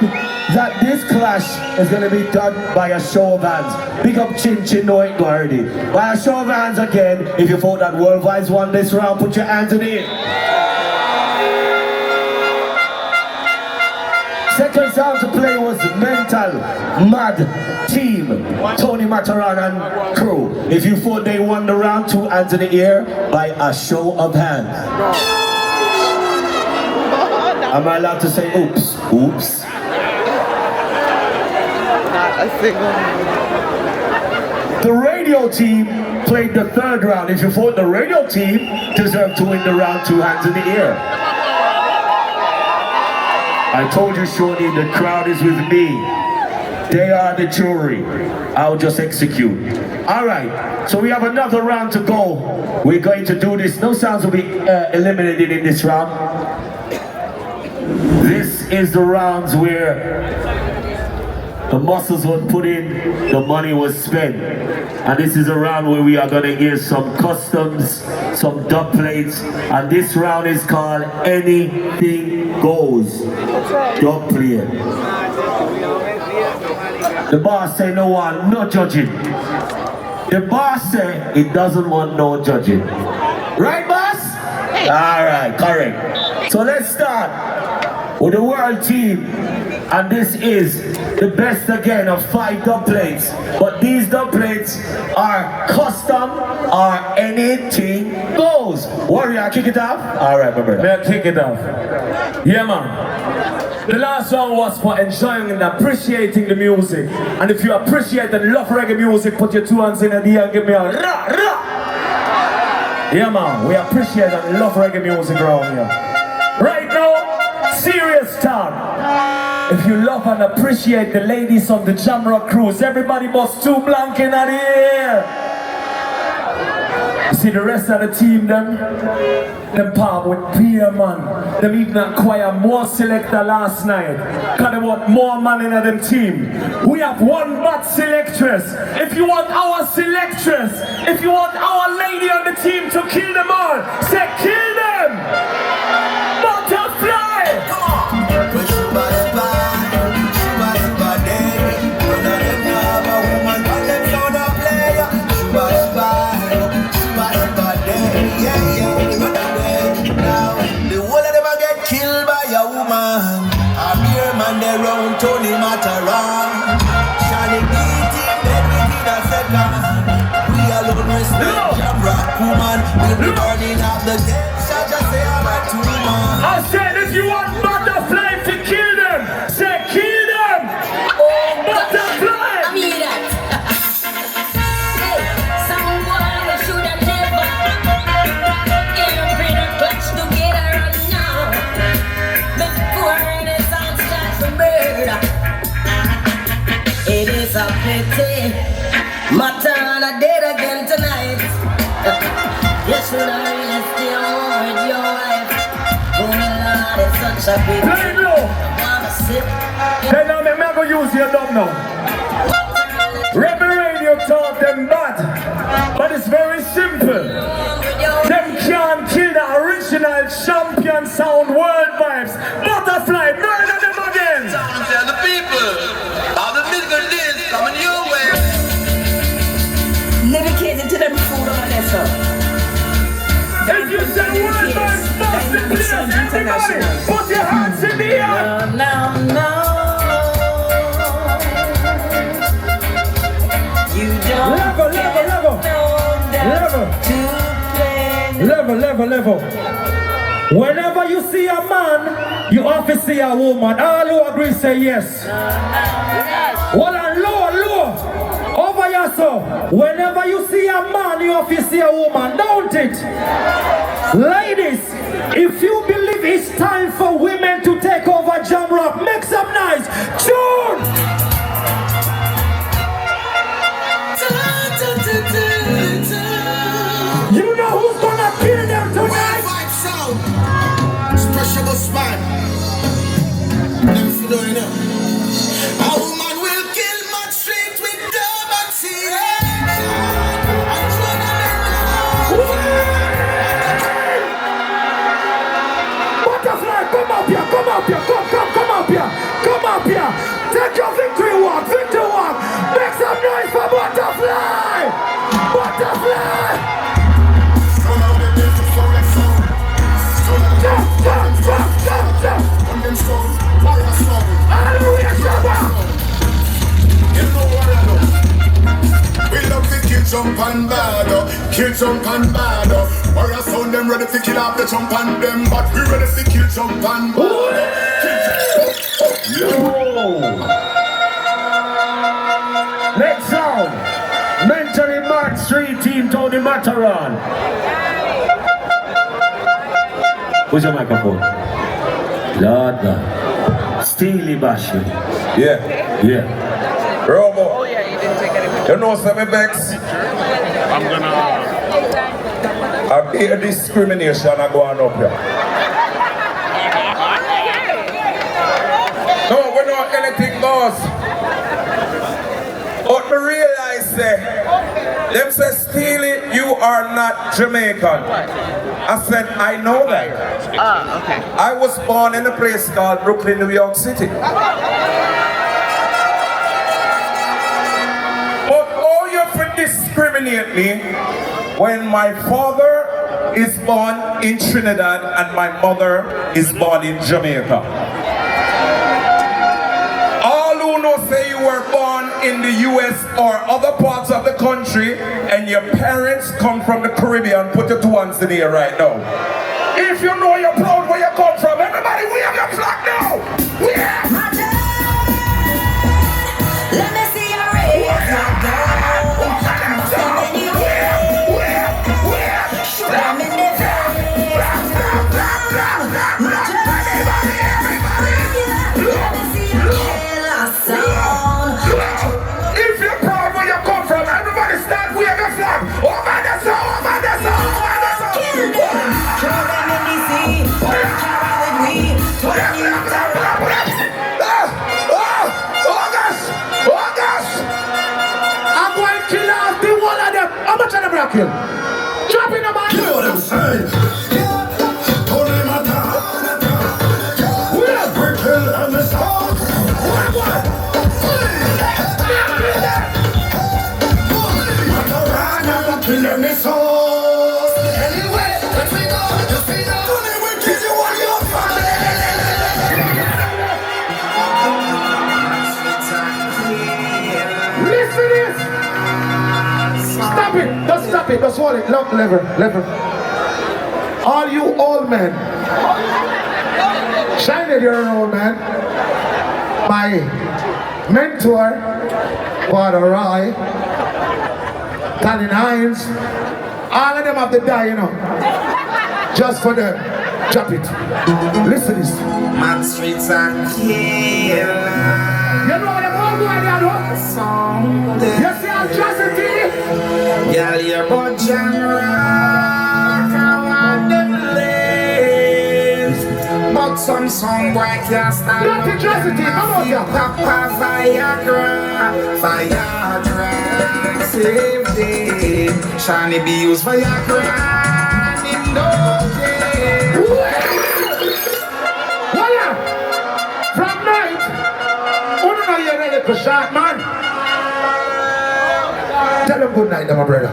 that this clash is going to be done by a show of hands. Big up Chin Chin, no it already. By a show of hands again, if you thought that World Vybz won this round, put your hands in the air. Second sound to play was Mental, Mad, Team, Tony Matterhorn and crew. If you thought they won the round, 2 hands in the air by a show of hands. Am I allowed to say oops? Oops. The radio team played the 3rd round. If you thought the radio team deserved to win the round, 2 hands in the air. I told you, Shorty, the crowd is with me. They are the jury. I'll just execute. All right, so we have another round to go. We're going to do this. No sounds will be eliminated in this round. This is the rounds where The muscles were put in, the money was spent. And this is a round where we are gonna hear some customs, some dub plates, and this round is called Anything Goes. Dub plate. The boss say no one, no judging. The boss say he doesn't want no judging. Right, boss? Alright, correct. So let's start with the world team. And this is the best again of 5 dub plates. But these dub plates are custom or anything goes. Warrior, kick it off? Alright, my brother. May I kick it off? Yeah, man. The last one was for enjoying and appreciating the music. And if you appreciate and love reggae music, put your 2 hands in the air and give me a rah, rah. Yeah, man, we appreciate and love reggae music around here. Right now, serious talk. If you love and appreciate the ladies on the Jamrock Cruise, everybody must 2 blank in the air. You see the rest of the team, them part with beer, man. Them even acquire more selector last night. Cause they want more man in them team. We have 1 bad selectress. If you want our selectress, if you want our lady on the team to kill them all, say kill them! Butterfly! Come on! Round Tony Matterhorn, Seanie B team dead within a second. We alone respect Jamrock woman. We'll be burning up the dead. Shall just say I'm a 2 man. I said if you want Butterfly to kill them, say kill them. Oh, Butterfly. I mean that. Hey, someone we should have never ever bring a clutch together and now. Before Renaissance starts to murder. It is a pity. Madout and did again tonight. You should have really stay home with your wife. Oh Lord, it's such a pity. Play it low. Hey, now me never use your dub now. Rebel Radio taught them bad, but it's very simple. Them can't kill the original champion sound World Vybz. Butterfly, murder them again. Tell the people, all the musical days coming your way. Dedicated to them food over there, sir. If you say World Vybz, bust the place, everybody, put your hands in the air. No. You don't Level. Whenever you see a man, you have to see a woman. All who agree say yes. Well, and low. Over here, so. Whenever you see a man, you have to see a woman, don't it? Ladies, if you believe it's time for women to take over Jamrock, make some noise. Tune! You know who's gonna kill them tonight? Special spot. If you don't know, a woman will kill my street with dub and seal. Butterfly, come up here, come up here. Take your victory walk. Make some noise for Butterfly. We love to kill jump and bad. Or a sound them ready to kill off the jump and them, but we ready to kill jump and bad. Next sound, Mantally Mark Street Team Tony Matterhorn. Where's your microphone? Lord God. Steelie Bashment. Yeah. Robbo. You know some Bex? I'm gonna... I hear discrimination going up here. No, we know anything goes. them say, Steelie, you are not Jamaican. I said, I know that. Okay. I was born in a place called Brooklyn, New York City. But oh, you have to discriminate me when my father is born in Trinidad and my mother is born in Jamaica. All who know say you were born in the US or other parts of the country and your parents come from the Caribbean, put your two hands in the air right now. If you know you're proud where you come from, everybody wave your flag now! Yeah! Let me see your raise your gun. If you're proud where you come from, everybody stand wave your flag! Over the song, over the song, over the song! I'm going to kill off the one of them. How much of them I kill? Drop in the man. You know what I'm saying? Stop it, just hold it, look, level. All you old men, shine it, you're an old man. My mentor, Rai, Hinds, all of them have to die, you know. Just for them. Drop it. Listen to this. Man streets and killer. You know what the old boy they do? You see how Jazzy T? Girl, you're but Jamrock, I want them lanes. But some song boy can't stand up. Not Jazzy T, come on here. Papa Viagra, save day. Seanie B use Viagra in those days. Voila! From night, who don't know you're ready to shot, man? Tell them good night, my brother.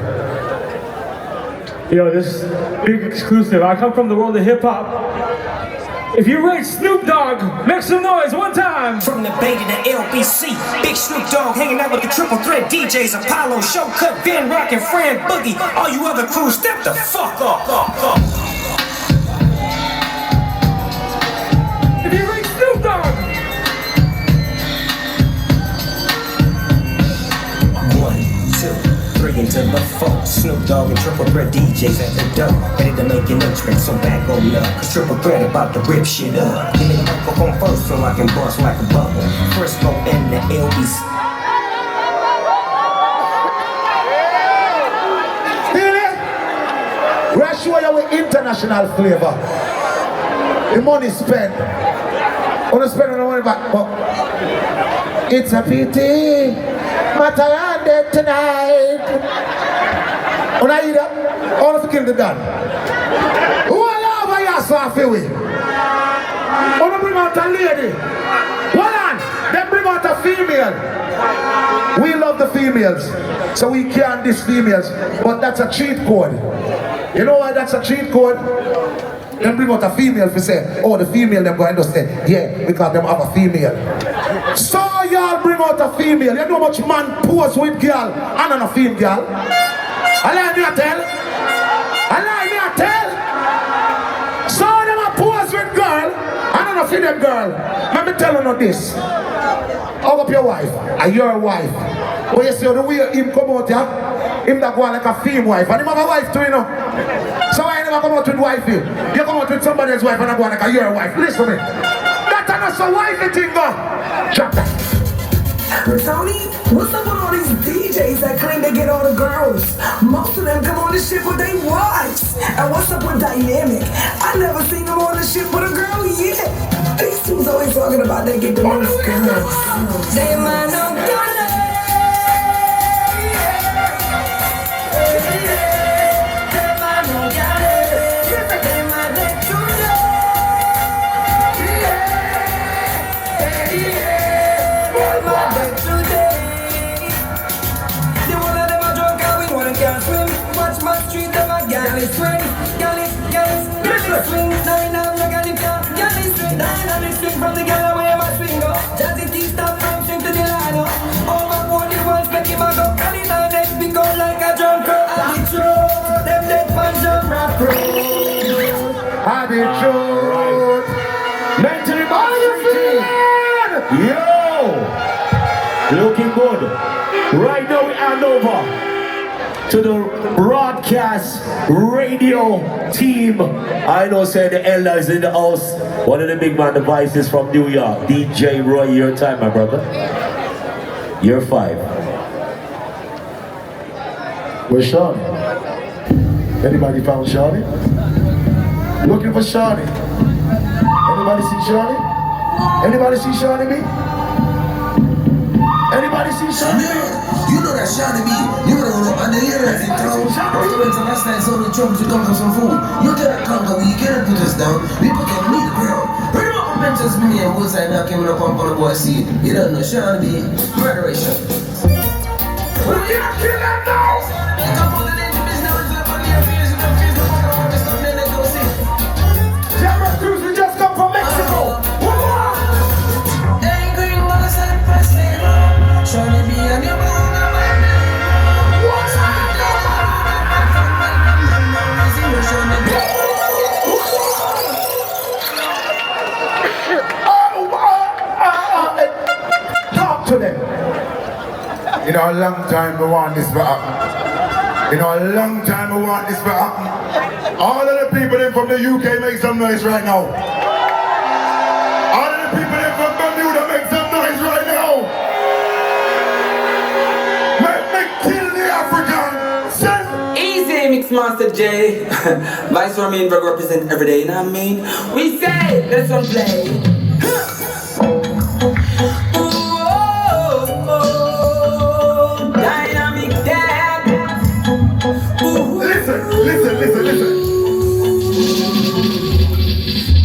Yo, this big exclusive. I come from the world of hip hop. If you rate Snoop Dogg, make some noise one time. From the Bay to the LBC, Big Snoop Dogg hanging out with the triple threat DJs Apollo, Shortkut, Ben Rock, and Fran Boogie. All you other crews, step the fuck up. If you rate Snoop Dogg. 1, 2, 3 into the 4. Snoop Dogg and triple threat DJs at the door, ready to make an entrance, so back on up. Cause triple threat about to rip shit up. Give me the microphone first so I can bust like a bubble. First go in the LBC. Steelie, we're showing you with international flavor. The money spent. Wanna spend on the money back, but it's a pity. Matterhorn dead tonight. When I eat up, I want to kill the dad. Who are you over here, Safi? I want to bring out a lady. Hold on, then bring out a female. We love the females, so we can't diss females, but that's a cheat code. You know why that's a cheat code? Then bring out a female to say, oh, the female, them going to say, yeah, because them have a female. So y'all bring out a female. You know how much man pose with girl and on a female girl? Allow me to tell. So them a pose with girl and on a female girl. Let me tell you this. Hug up your wife, and your wife. When you see the way him come out here, him that go on like a female wife. And him have a wife too, you know. So why you never come out with wife you? You come out with somebody else's wife and I go on like a your wife. Listen to me. That's not so wifey thing, go. Drop that. Tony, what's up with all these DJs that claim they get all the girls? Most of them come on this shit with their wives. And what's up with Dynamq? I never seen them on this shit with a girl yet. These dudes always talking about they get the most girls. They man no swing, dynamic, and it can't get me swing. Dynamic swing from the girl away my swing go. Jazzy T stop from swing to Delano. Overboard the world, make him a go. And in our neck, we go like a drum crow. And the truth, them dead fan Jamrock Reggae. And the truth. Mentally Yo! Looking good. Right now we hand over to the broadcast radio team. I know say the elders in the house. One of the big man devices from New York. DJ Roy, your time, my brother. You're 5. Where's Shawty? Anybody found Shawty? Looking for Shawty. Anybody see Shawty? Anybody see Seanie B? Anybody see Seanie B? You know that Seanie B, you know and the lyrics in town. You went to last night, so the drums, you come for some food. You cannot conquer, we cannot put us down. We put them in the ground. Pretty much mentors me and Woodside now came up on the boy seat. You don't know Seanie B, murderation. We can't kill them now! You come on the name business, it's up on your fears, and the fears, the fuck around this stuff, then they go see. Jamrock Cruise, we just come from Mexico! Seanie B and your bone and my name. What's talk to them. You know, a long time we want this to happen. You know, a long time we want this to happen. All of the people in from the UK make some noise right now. All of the people in from Bermuda make some noise right now. Easy, Mixmaster J. Vice for me, Virgo represent every day, you know what I mean? We say, let's one play. Dynamic dad. Listen.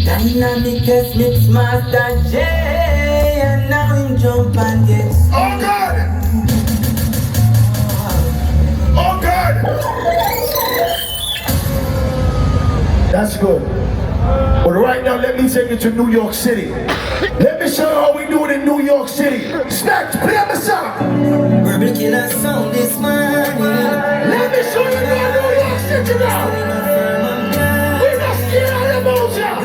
Dynamic test Mixmaster J. And now him jump and guess. Oh God! Oh God! That's good. But right now, let me take you to New York City. Let me show you how we do it in New York City. Specs, play the song. We're breaking our sound this morning. Let me show you how New York City now. We're not scared of the motion.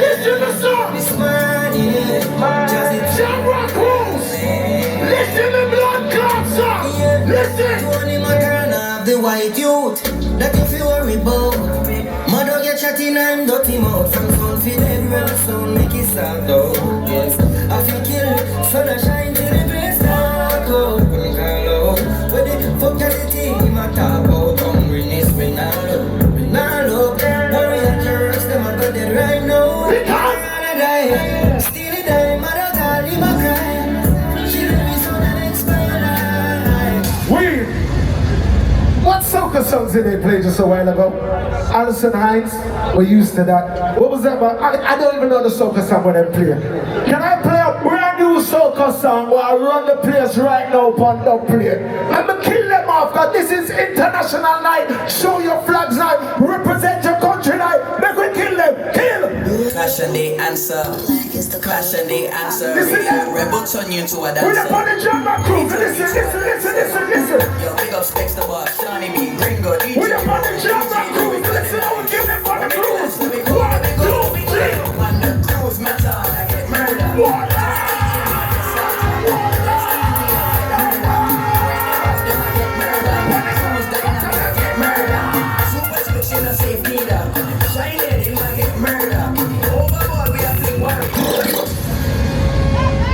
Listen to the song. This morning, Jamrock Cruise. Listen to blood clot song. Listen. The white youth that if you worry about Mother get chatting and dirty mouth from fun for them well soon make it start out. Yes, I feel kill sun a shine till the place dark out. But the fuck that the team a talk about hungriness we not look warrior terrorists them a go dead right now. Because Steelie die Madout and DJ Shortkut. She let me sound and expire. What soca songs did they play just a while ago? Allison Hinds, we're used to that. What was that about? I don't even know the soca song when they play. Can I play a brand new soca song while I run the place right now upon the play? I'm gonna kill them off because this is international night. Show your flags night. Represent your country night. Make we kill them. Kill! Clash and they answer. Clash and they answer. Listen, Rebel turn you into a dancer. we're up on the Jamrock Cruise. Listen. Yo, big up SpexDaBoss, Seanie B, Ringo, DJ. We're up on the Jamrock Cruise. Listen, I will give them on the cruise. 1, 2, 3. On the cruise, Mantally, I get murdered. Supa Twitch in a safe leader. Shine lady, I get murdered. Overboard, we have to work.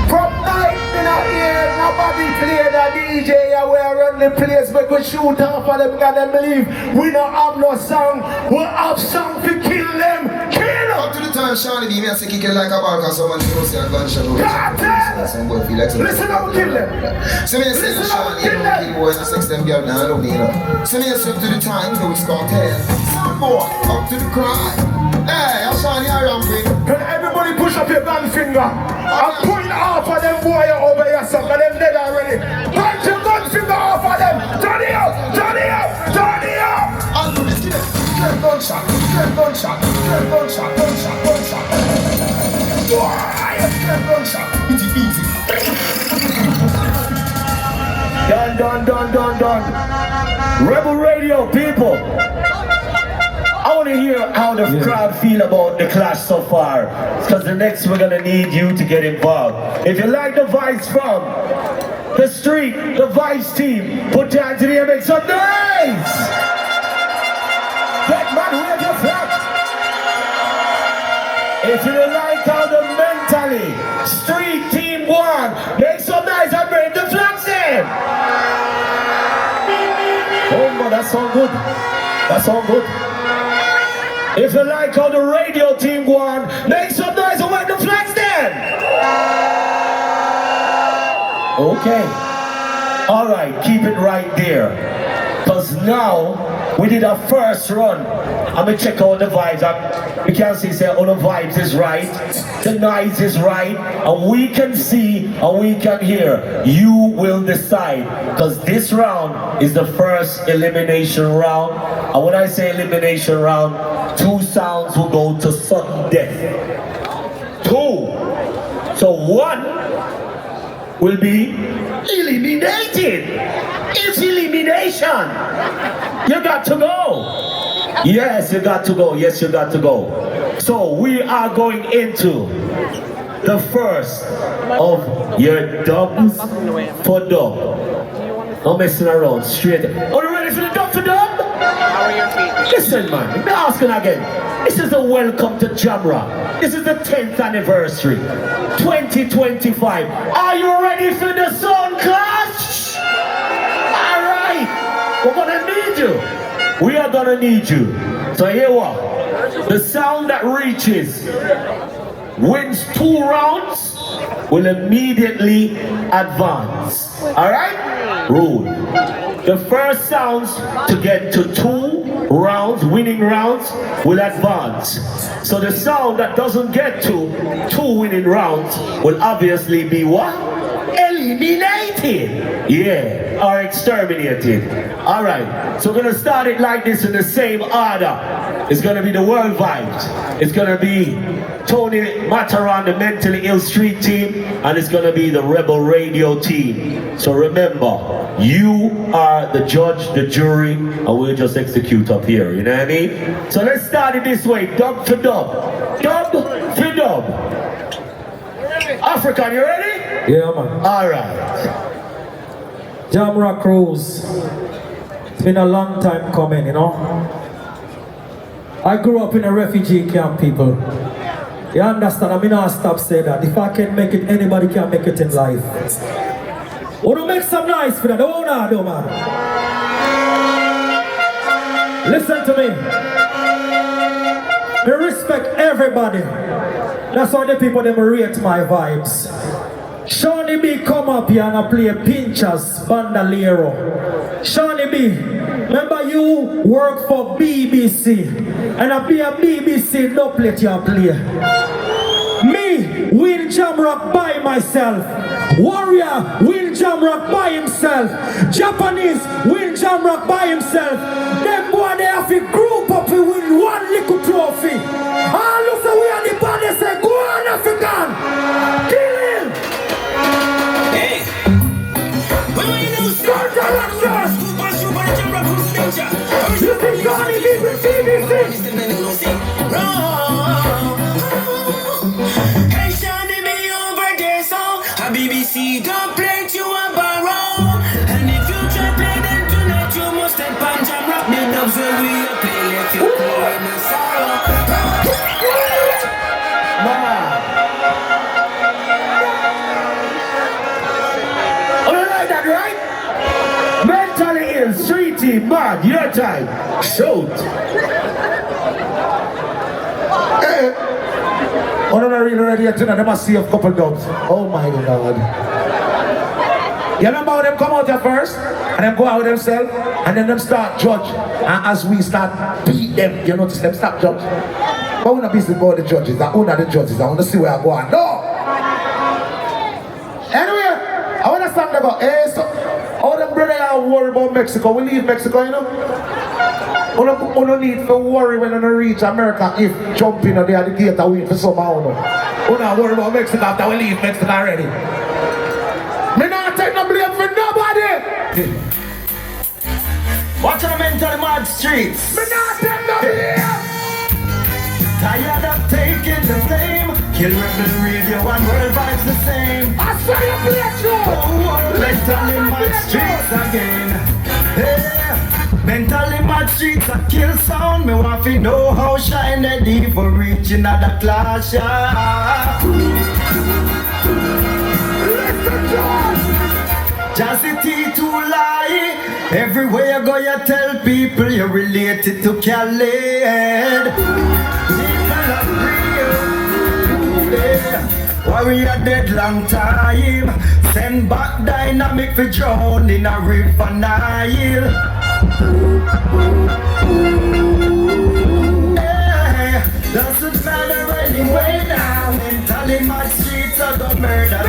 From night in our ear, nobody play the DJ. We run the place, we go shoot off of them, because them believe we don't have no song. We have song to kill them. Kill! Up to the time Seanie B, me I say kick it like a ball cause someone you know say a gunshot over. Some boy feel like some. Listen how we kill them. So me I say the Seanie, you know, kill boys and sex them girl down low, you know. So me I say up to the time, so it's called tell. Some boy, up to the cry. Hey, I'm Seanie, I am bring. Can everybody push up your gun finger? I'm pulling off of them boy over here, some of them dead already. Punch your gun finger off of them. Turn it up. I'll do this, gunshot. Rebel Radio people, I want to hear how the crowd feel about the clash so far. Because the next we're gonna need you to get involved. If you like the vibes from the street, the Vybz team, put your hands in the air, make some noise! Get mad, wave your flag! If you like how the Mantally street team won, make some noise and bring the flags in! Oh man, that's all good. That's all good. If you like how the radio team won, make some noise and wave the flags in! Okay. Alright, keep it right there. Because now, we did our first run. I'm gonna check out the vibes. We can see, say, all the vibes is right, the noise is right, and we can see and we can hear. You will decide. Because this round is the first elimination round. And when I say elimination round, 2 sounds will go to sudden death. 2. So 1 will be eliminated. It's elimination. You got to go. Yes, you got to go. Yes, you got to go. So we are going into the first of your dubs for dub. No messing around. Straight. Are you ready for the dub for dub? How are your feet? Listen, man. I'm asking again. This is a welcome to Jamrock. This is the 10th anniversary. 2025. Are you ready for the sound clash? Alright. We're gonna need you. We are gonna need you. So here what? The sound that reaches wins 2 rounds will immediately advance. Alright? Rule. The first sounds to get to 2 rounds, winning rounds, will advance. So the sound that doesn't get to 2 winning rounds will obviously be what? Eliminated. Yeah, or exterminated. Alright, so we're gonna start it like this in the same order. It's gonna be the World Vybz. It's gonna be Tony Matterhorn, the Mentally Ill Street team, and it's gonna be the Rebel Radio team. So remember, you are the judge, the jury, and we'll just execute up here, you know what I mean? So let's start it this way, dub for dub. Dub for dub. African, you ready? Yeah, man. Alright. Jamrock Cruise. It's been a long time coming, you know. I grew up in a refugee camp, people. You understand? I mean, I'll stop saying that. If I can make it, anybody can make it in life. Wanna make some noise for that? Oh, no, man. Listen to me. I respect everybody. That's why the people them rate my vibes. Seanie B come up here and I play Pinchers, Bandolero. Seanie B, remember you work for BBC and I play a BBC doublet you play. Me win Jamrock by myself. Warrior win Jamrock by himself. Japanese win Jamrock by himself. Them boy they have to group up to win 1 little trophy. All of us we are the body say go on African. Kill him. Hey. Start the action. You think Johnny B with BBC? BBC don't play you a barrow. And if you try play them tonight, you must step on Jamrock. The dubs where we play, let you go in the sorrow. Oh, you like that, right? Mentally Ill, Street Team, man, your time. Shoot. Oh, no, not really ready yet tonight. They must see a couple dubs. Oh my God. You remember how them come out here first? And them go out themselves? And then them start judge. And as we start beat them, you notice them start judge. But I want to be about the judges. I own the judges. I want to see where I go on. No! Anyway, I want to stand about, hey, so, all them brother are worried about Mexico. We leave Mexico, you know? We don't need to worry when we reach America if jumping on the gate and wait for somehow. We don't worry about Mexico after we leave Mexico already. Me not take no blame for nobody. Watch the Mantally mad streets. Me not them no here. Tired of taking the blame. Kill Rebel Radio and World Vybz the same. I saw you play true. Mantally mad streets again. Hey, Mantally mad streets a kill sound. Me want to know how shine the deep for reaching at the clash. Listen, John. Jazzy T to lie. Everywhere you go, you tell people you're related to Khaled. People are real. Yeah. Warrior dead long time. Send back Dynamq for drown in a river Nile. Yeah. Doesn't matter anyway now. Mantally my streets are the murder.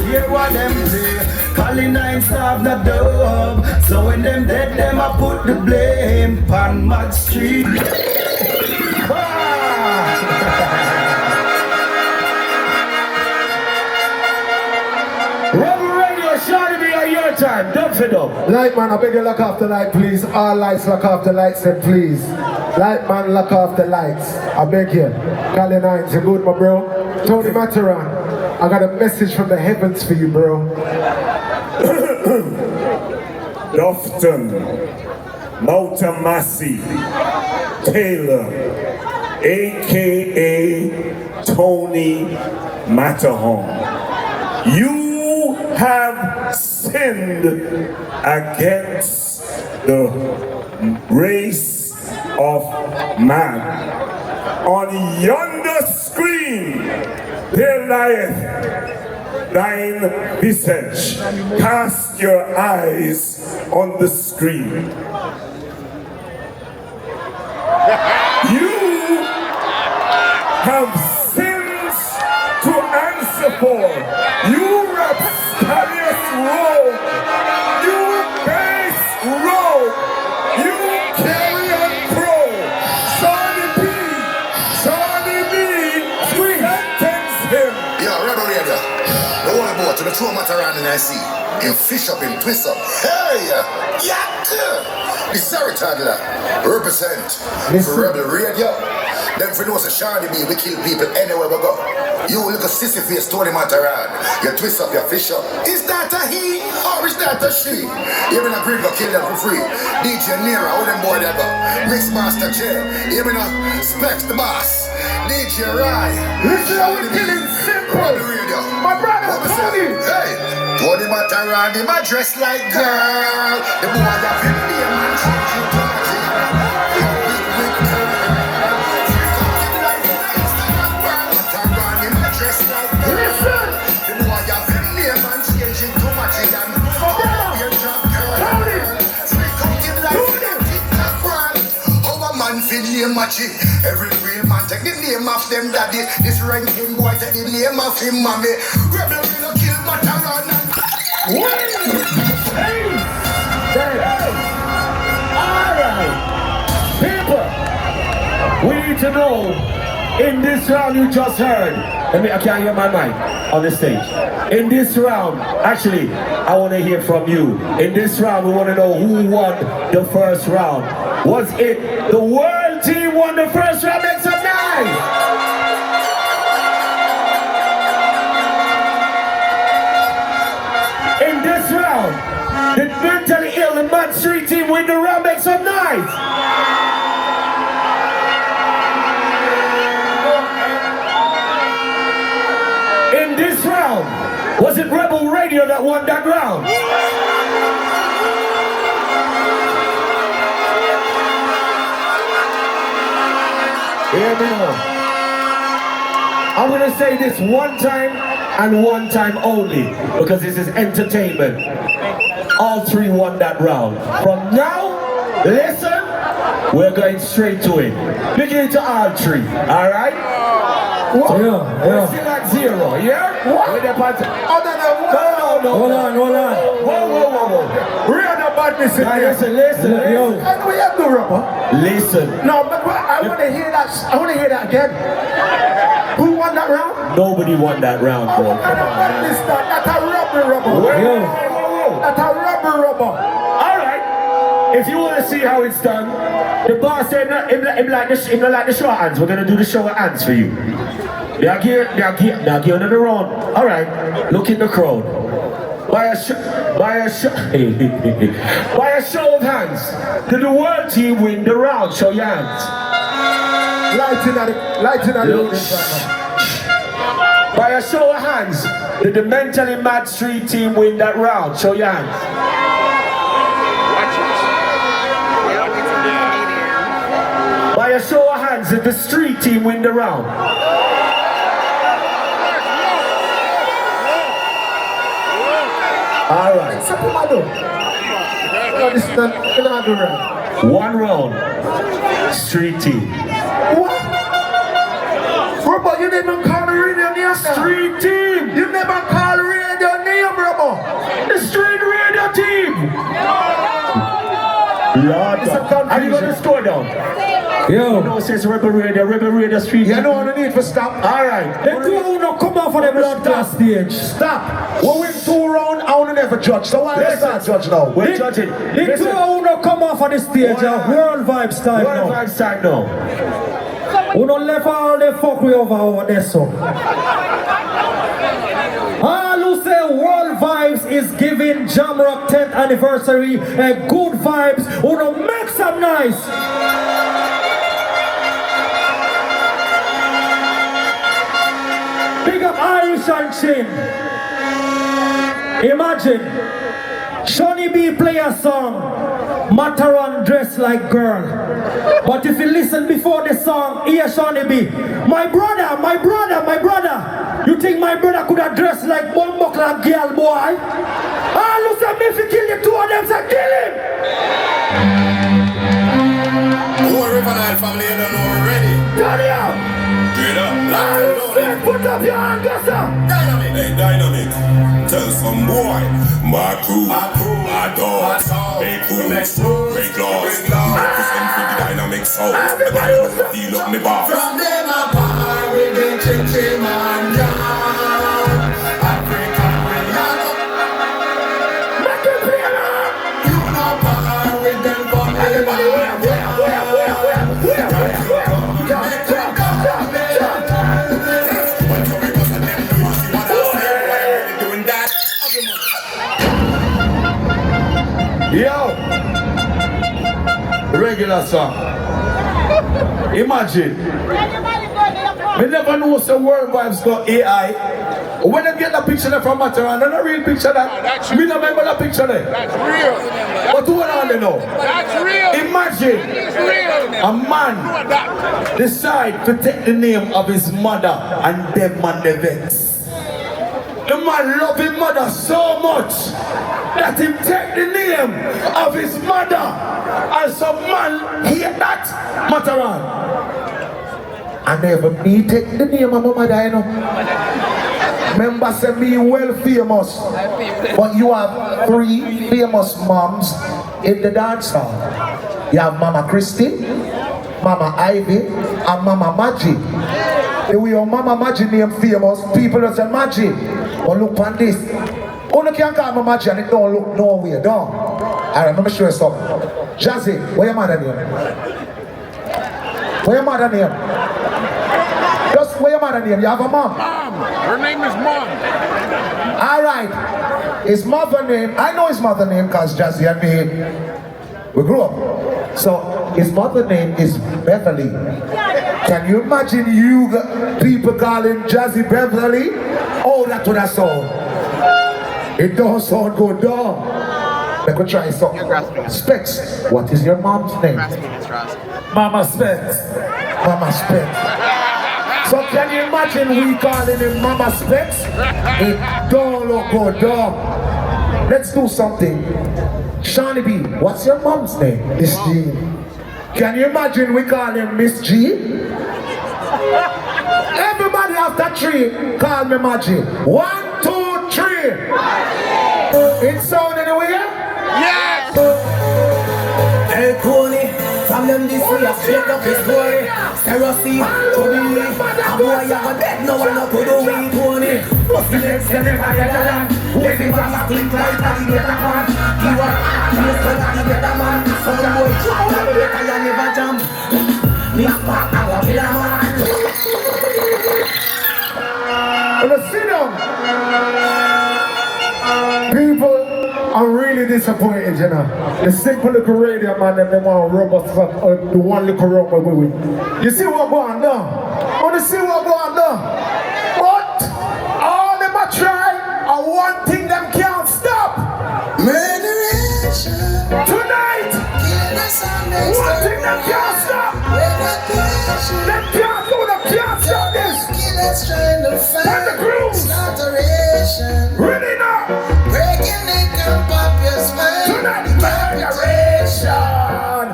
Hear what them say. Collin Hinds have the dub. So when them dead, them I put the blame on Mad Street. Robbo Radio, Seanie B, on your time. Dub for dub. Light man, I beg you lock off the light, please. All lights, lock off the lights, then please. Light man, lock off the lights. I beg you. Collin Hinds, you good, my bro? Tony Matterhorn, I got a message from the heavens for you, bro. Dufton, Mautamasi, Taylor, a.k.a. Tony Matterhorn. You have sinned against the race of man. On yonder screen, there lieth thine visage. Cast your eyes on the screen. You have sins to answer for. You rapscallious rogue. You base rogue. You carrion crow. Seanie B. Sentence him. Yeah, Rebel Radio. The one boy to the true Matterhorn and I see. Him fish up, him twist up. Hey, yeah, the Sarah Toddler represent for Rebel Radio. Them for know say Seanie B, we kill people anywhere we go. You look a sissy face, Tony Matterhorn. You twist up, you fish up. Is that a he or is that a she? Even a green go kill them for free. DJ Noire, how them boy they go? Mixmaster J, even a SpexDaBoss. DJ Rye. Listen how we killing simple. My brother, Tony. Hey, Tony Matterhorn, him a dress like girl. The boy got 50 man change you to my team. Listen! The boy got 50 man change you to my team. Every real man take the name of them daddy. This ranking boy take the name of him mommy. Rebel will kill Matterhorn and Alright. People, we need to know in this round you just heard. I can't hear my mic on the stage. In this round, actually, I want to hear from you. In this round, we want to know who won the first round. Was it the world team won the first round? Make some noise! In this round, did Mantally ill and Mad Street team win the round? Make some noise! In this round, was it Rebel Radio that won that round? Hear me now. I'm gonna say this one time and one time only because this is entertainment. All three won that round. From now, listen, we're going straight to it. Beginning to all three, alright? We're still at 0, yeah? What? No. Hold on. Whoa. We're on the badness in here. Listen. And we have no rubber. Listen. No, but I want to hear that. I want to hear that again. Who won that round? Nobody won that round, bro. Come on, man. That's a rubber. That's a rubber. All right. If you want to see how it's done, the boss said him like the show hands. We're gonna do the show of hands for you. They are geared on the round. All right. Look in the crowd. By a show of hands, did the world team win the round? Show your hands. Lighting at the By a show of hands, did the mentally mad street team win that round? Show your hands. By a show of hands, did the street team win the round? Alright. One round. Street team. What? Robbo, you didn't call the radio name. Street team. You never call the radio name, Robbo. The street radio team. Lord, are you going to score down? Yo. No, it says Rebel Radio Street. You know what I need for stop? Alright. The two who not come out for the blood class stage. Stop. We win 2 rounds, I will never judge. So why let's not judge now? We're judging. The two who not come out for the stage are World Vybz time now. World Vybz time now. We don't left all the fuckery over there, so. All who say World Vybz is giving Jamrock 10th anniversary a good vibes, who don't make some nice. Big up Irish and Chin. Imagine Seanie B play a song, Matterhorn dressed like girl. But if you listen before the song, hear Seanie B, my brother. You think my brother could have dressed like Bumbuckler girl, boy? Ah, look at me, if you kill the two of them, say kill him! Who River Nile family, you don't know already. Turn it up! Put up your hand, Gassa! Dynamq! Hey, Dynamq! Tell some boy, my crew, my dogs, make hoops, make laws, represent for the Dynamq sound. The Dynamq feel up me bar. From them apart, we been ching and down. African Rihanna. Make it clear now! You know part with them from everybody. Yo! Regular song. Imagine. We never know some World Vybz got AI. When they get the picture there from Matterhorn, they're not real picture that. We don't remember the picture there. That's real. But who are they know? That's real. Imagine It's real. a man decide to take the name of his mother and them man the vex. The man love his mother so much that he take the name of his mother, and some man hate that Matterhorn. I never me take the name of my mother, you know. Remember say me well famous, but you have 3 famous moms in the dance hall. You have Mama Christy, Mama Ivy, and Mama Maggie. The way your Mama Maggie name famous, people don't say Maggie. But look on this. Only can call me Maggie and it don't look nowhere, don't. Alright, let me show you something. Jazzy, where your mother name? Where your mother name? Just where your mother name? You have a mom? Mom. Her name is Mom. Alright. His mother name, I know his mother name because Jazzy and me, we grew up. So his mother name is Beverly. Can you imagine you people calling Jazzy Beverly? Oh, that's what I saw. It don't sound good, dog. Let me try something. Specs. What is your mom's name? Mama Specs. Mama Specs. So can you imagine we calling him Mama Specs? It don't look good, dog. Let's do something. Seanie B, what's your mom's name? Miss G. Can you imagine we call him Miss G? Everybody after 3, call me Maggie. 1, 2, 3. It sound anywhere? Yes! Hey, Cooley, from the them this way, I straight up his story. Seriously, to me, a boy you got dead, no one up to do with Tony. What's the next step, if I get a land? Who's the man, think like that, he get a man. He was, he was going to get a man. Some boy, try to get a man, never jump. Me a pack, I will be a man. Let's sit down. People are really disappointed, you know. The simple little radio man and they want to rub us up, the one little rubber we win. You see what going on? Want to see what going on? But all them a try, and one thing them can't stop. Murderation. Tonight, one thing them can't stop. Them can't do, them can't stop this. Trying to find the cruise. Slaughteration. Ready now. Breaking neck and pop your spine. Tonight, murderation.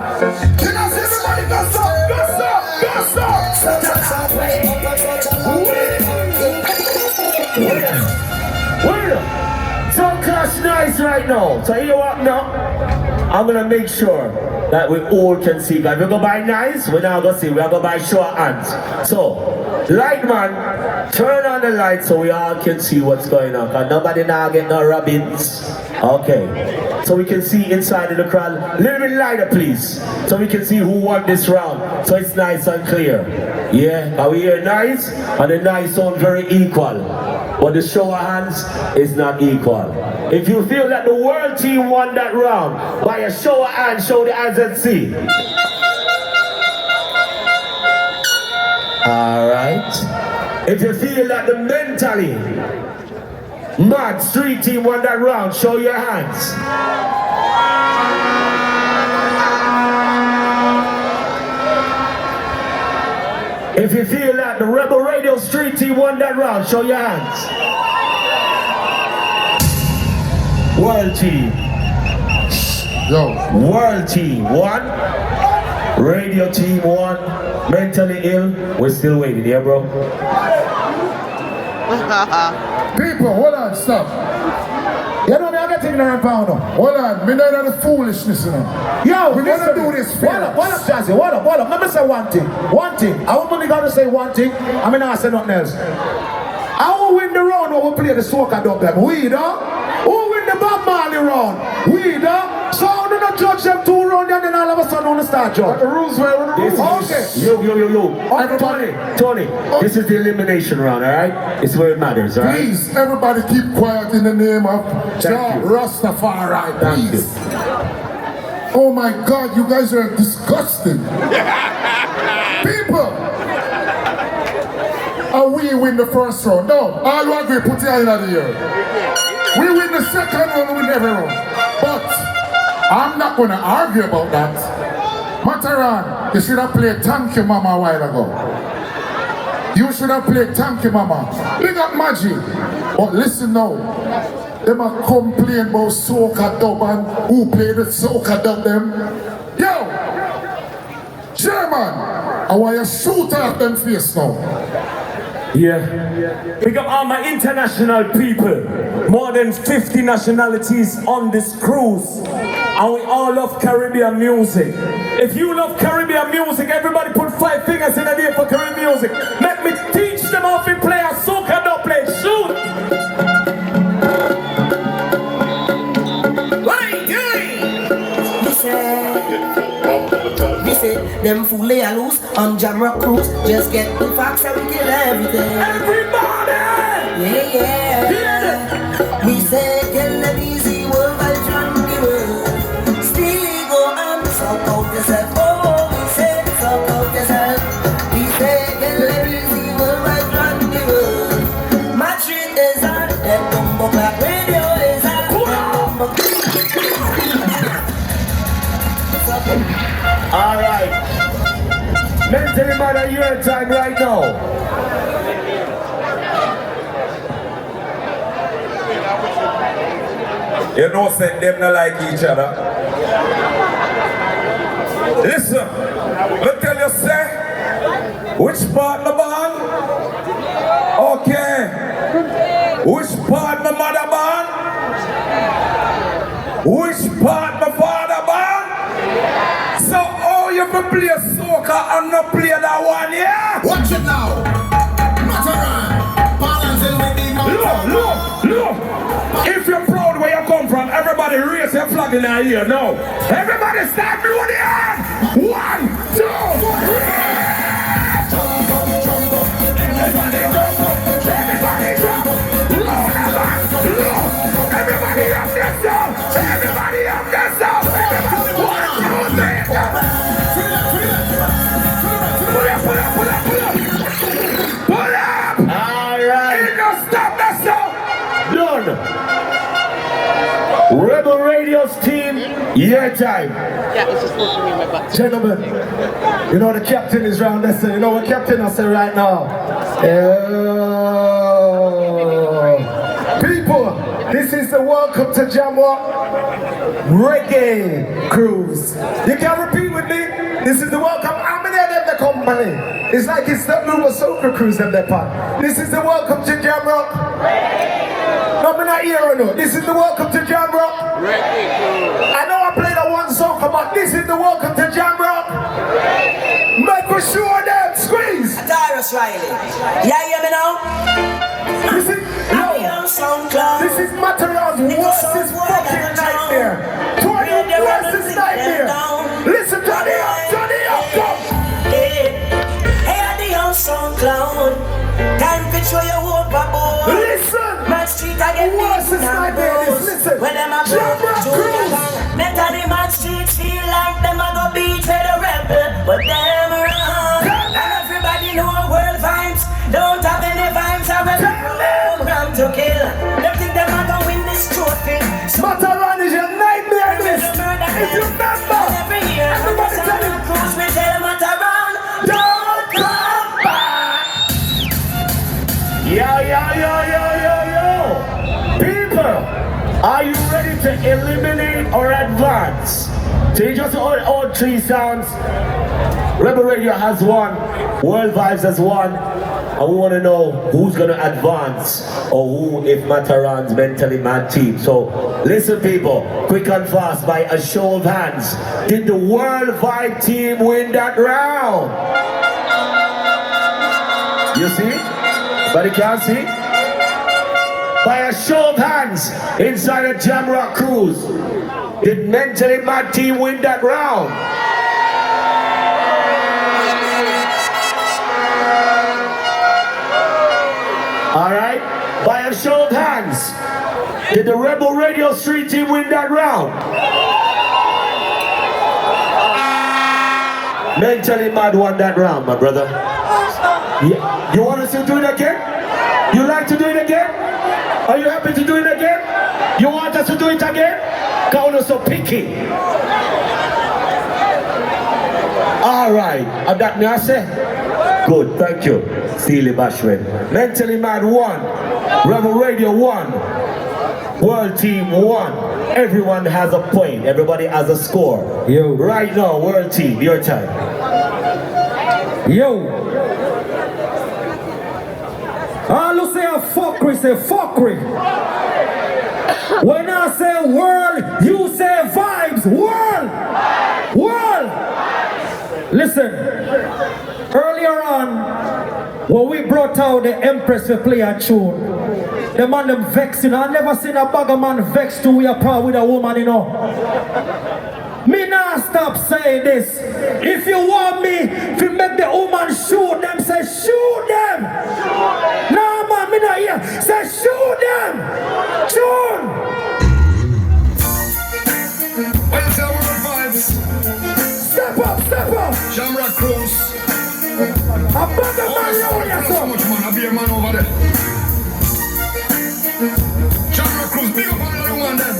Can I see everybody go stop, go stop, go stop. Wait. So clash nice right now. So you what now? I'm gonna make sure that we all can see. If we go by nice, we're not gonna see. We're gonna buy short hands. So. Light man, turn on the light so we all can see what's going on. Cause nobody now get no rabbits. Okay. So we can see inside of the crowd. A little bit lighter please. So we can see who won this round. So it's nice and clear. Yeah, are we here nice? And the nice sound very equal. But the show of hands is not equal. If you feel that the world team won that round, by a show of hands, show the hands and see. Alright. If you feel that the Mantally Mad Street team won that round, show your hands. If you feel that the Rebel Radio Street team won that round, show your hands. World team. Yo. World team won. Radio team won. Mentally ill. We're still waiting, yeah, bro? People, hold on, stop. You know me, I got taking around pound now. Hold on, me know the foolishness, you know. Yo, we're gonna do this fair. Hold up, Jazzy, hold up. Let me say one thing. One thing. I only gotta say one thing. I mean, I say nothing else. I will win the round when we play the soca dub them. We, Who win the Bob Marley round? We, So I do not judge them 2 rounds and then all of a sudden on the start judge. The rules were the rules. Okay. Yo. Tony, this is the elimination round, alright? It's where it matters, alright? Please, everybody keep quiet in the name of Jah Rastafari, please. Oh my God, you guys are disgusting. People, and we win the first round. No, all you agree, put your hand out of here. We win the second round, we win every round. But I'm not going to argue about that. Matterhorn, you should have played Thank You Mama a while ago. You should have played Thank You Mama. Big up Magic. But listen now, them are complaining about soca dub and who played the soca dub them. Yo! German, I want you to shoot off them face now. Yeah. Pick up all my international people. More than 50 nationalities on this cruise. And we all love Caribbean music. If you love Caribbean music, everybody put 5 fingers in the air for Caribbean music. Let me teach them how to play a soca dub play. Shoot! What are you doing? We say, them fool they are loose on Jamrock Cruise. Just get the facts and we kill everything. Everybody! Yeah. We say, get them easy world vibes run the world. Steelie go and suck out yourself. Oh, we say, suck out yourself. We say, get them easy world vibes run the world. My treat is on, that bumbo clap radio is on. Alright. Mentally Mad, your time right now. You know, say them not like each other. Listen, let tell you, say, which part my band? Okay. Which part my mother band? Which part my father band? So, oh, you play soca and not play that one, yeah? Watch it now. Matterhorn. Balancing with the Look. If you're proud where you come from, everybody raise your flag in the air now. Everybody stand blue the hand. 1, 2, 3. Everybody jump up. Everybody jump up. Everybody up there, song. Everybody up there, song. Everybody 1, 2, 3. Pull up. All right. Ain't no stop that song. Done. Rebel Radio's team, your time. Gentlemen, you know the captain is round there, so you know what captain I say right now. People, this is the welcome to Jamrock Reggae Cruise. You can repeat with me. This is the welcome. How many of them the company? It's like it's the Luba Soca Cruise in their part. This is the welcome to Jamrock. No, I'm not here or no. This is the welcome to Jamrock. I know I played a one song, but this is the welcome to Jamrock. Make for sure them squeeze. Darius Riley. Yeah, hear me now? This is this is Matterhorn's worst fucking nightmare. 20 worst nightmare. Listen to the up, come. Hey, the young song clown. Time to show you what about. Listen. Man street again. Worst nightmare. Listen. When them a Jamrock Cruise. Mentally man street feel like them a go beat for the rebel, but them wrong. And everybody know World Vybz don't have any vibes. I will program to kill. Them think them a go win this trophy. Matterhorn is your nightmare. This. If you remember, every year everybody tell him. Cruise we tell Matterhorn don't come back. Yo. People, are you ready to eliminate or advance? So you just all 3 sounds. Rebel Radio has won, World Vybz has won, and we want to know who's going to advance or who if Matterhorn's mentally mad team. So listen people, quick and fast by a show of hands. Did the World Vybz team win that round? You see? But you can't see? By a show of hands inside a Jamrock Cruise. Did Mentally Mad team win that round? Alright, by a show of hands, did the Rebel Radio Street team win that round? Mentally Mad won that round, my brother. Yeah. You want us to do it again? You like to do it again? Are you happy to do it again? You want us to do it again? Count us so picky. Alright, and that me I say? Good, thank you. Steelie Bashment. Mentally Mad 1. Rebel Radio 1. World Team 1. Everyone has a point. Everybody has a score. Yo. Right now, World Team, your time. Yo. All say a fuckery, say fuckery. When I say world, you say vibes. World. World. Listen. Earlier on, when we brought out the Empress to play a tune, the man them vexed, you know. I never seen a bugger man vexed to we a part with a woman, you know. Me not stop saying this. If you want me to make the woman shoot them, say shoot them. No man, me not here. Say shoot them. Tune. Well, it's our vibes. Step up, step up. Jamrock Cruise. A bugger man round here, so much man, I'll be a man over there. Jamrock Cruise, big up on the one then.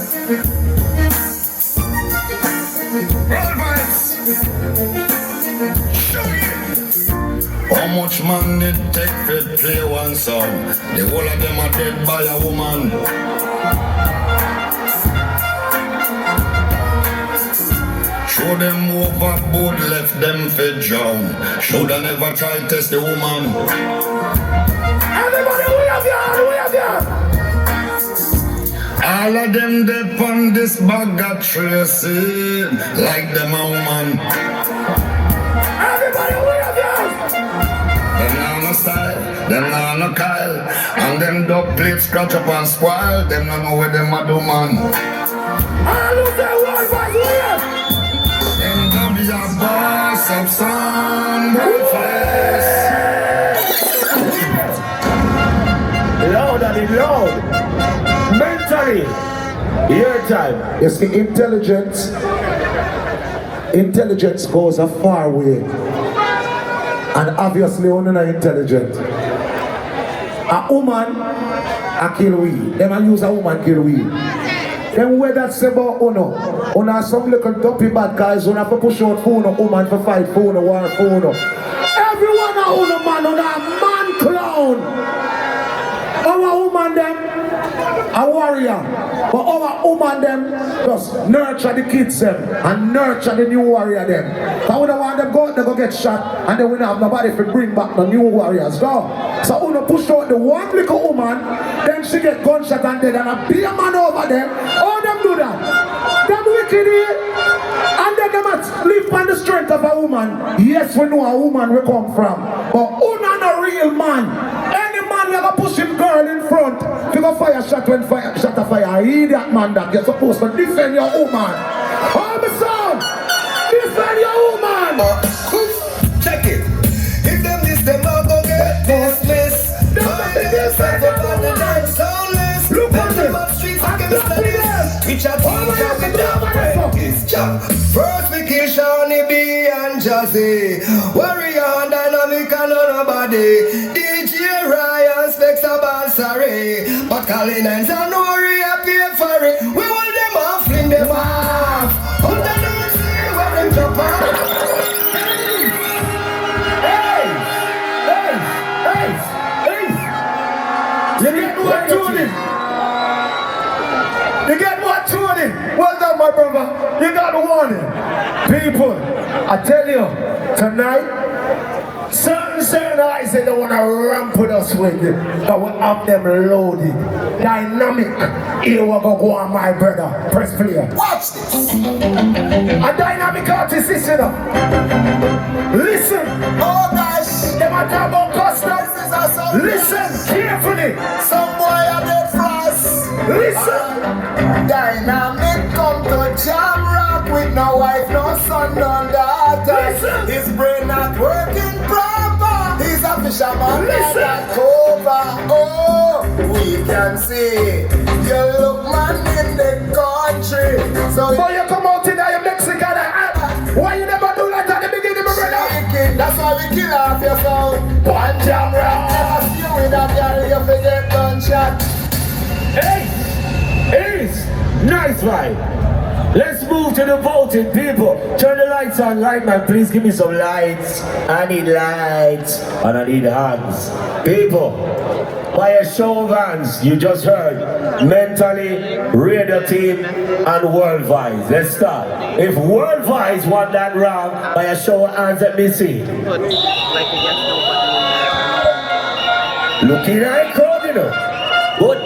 World Vybz. Show it. How much man it take to play one song? The whole of them are dead by a woman. Show them overboard, left them for drown. Shoulda never tried test the woman. Everybody, we have you. All of them dead on this bag of tracing, like them a woman. Them now no style, them now no Kyle, and them dub plates scratch up and spoil. Them no know where them a do, man. Them dub your boss up some breakfast. Loud and it loud. Mentally. Your time. You see, intelligence goes a far way. And obviously, we're not intelligent. A woman, a kill we. Them a use a woman kill we. Then where that say about Uno? Uno some little dopey bad guys who have to push out for Uno, woman for fight for Uno, war for Uno. Everyone a Uno man, Uno a man clown. Our woman them, a warrior. But our woman them just nurture the kids them and nurture the new warrior them. Because we don't want them go, they go get shot and then we don't have nobody to bring back the new warriors. No. So we don't push out the one little woman, then she get gunshot and dead and a be a man over them. All them do that. Them wicked here. And then they must live on the strength of a woman. Yes, we know a woman we come from. But who not a real man? Any man you ever push him girl in front, you go fire shot when fire shot a fire. Idiot man that you're supposed to defend your woman. Oh my son! Defend your woman! Check it. If them this, them all go get dismissed. Look at them up streets against the list. Which are things that we don't practice. First we kill Seanie B and Jazzy. Warrior and Dynamq and nobody. DJ Ryan, SpexDaBoss, sorry. But Collin and Noire pay for it. We want them off, fling them off. Under the sea where them jump off. You get what tuning? You get what tuning? Well done, my brother. You got the warning. People, I tell you, tonight, certain eyes they don't want to ramp with us with it. But we have them loaded. Dynamq. Here we go on, my brother. Press play. Watch this. A Dynamq artist, listen up. Listen. Oh gosh. They might talk about customs. Listen carefully. Some boy are dead frost. Listen. Dynamq come to Jamrock with no wife, no son, no daughter. Listen. His brain not working proper. He's a fisherman Listen. cover. Oh, we can see you look man in the country. So boy, you come out in there, you Mexican. Why you never do that at the beginning, my brother? That's why we kill off your sound. One Jamrock. Never see you with that girl, you forget gunshot. Hey! Nice vibe. Let's move to the voting, people. Turn the lights on, light man. Please give me some lights. I need lights and I need hands. People, by a show of hands, you just heard Mantally, Radio Team, and World Vybz. Let's start. If World Vybz want that round, by a show of hands, let me see. Looking at it, crowd, you know. Good.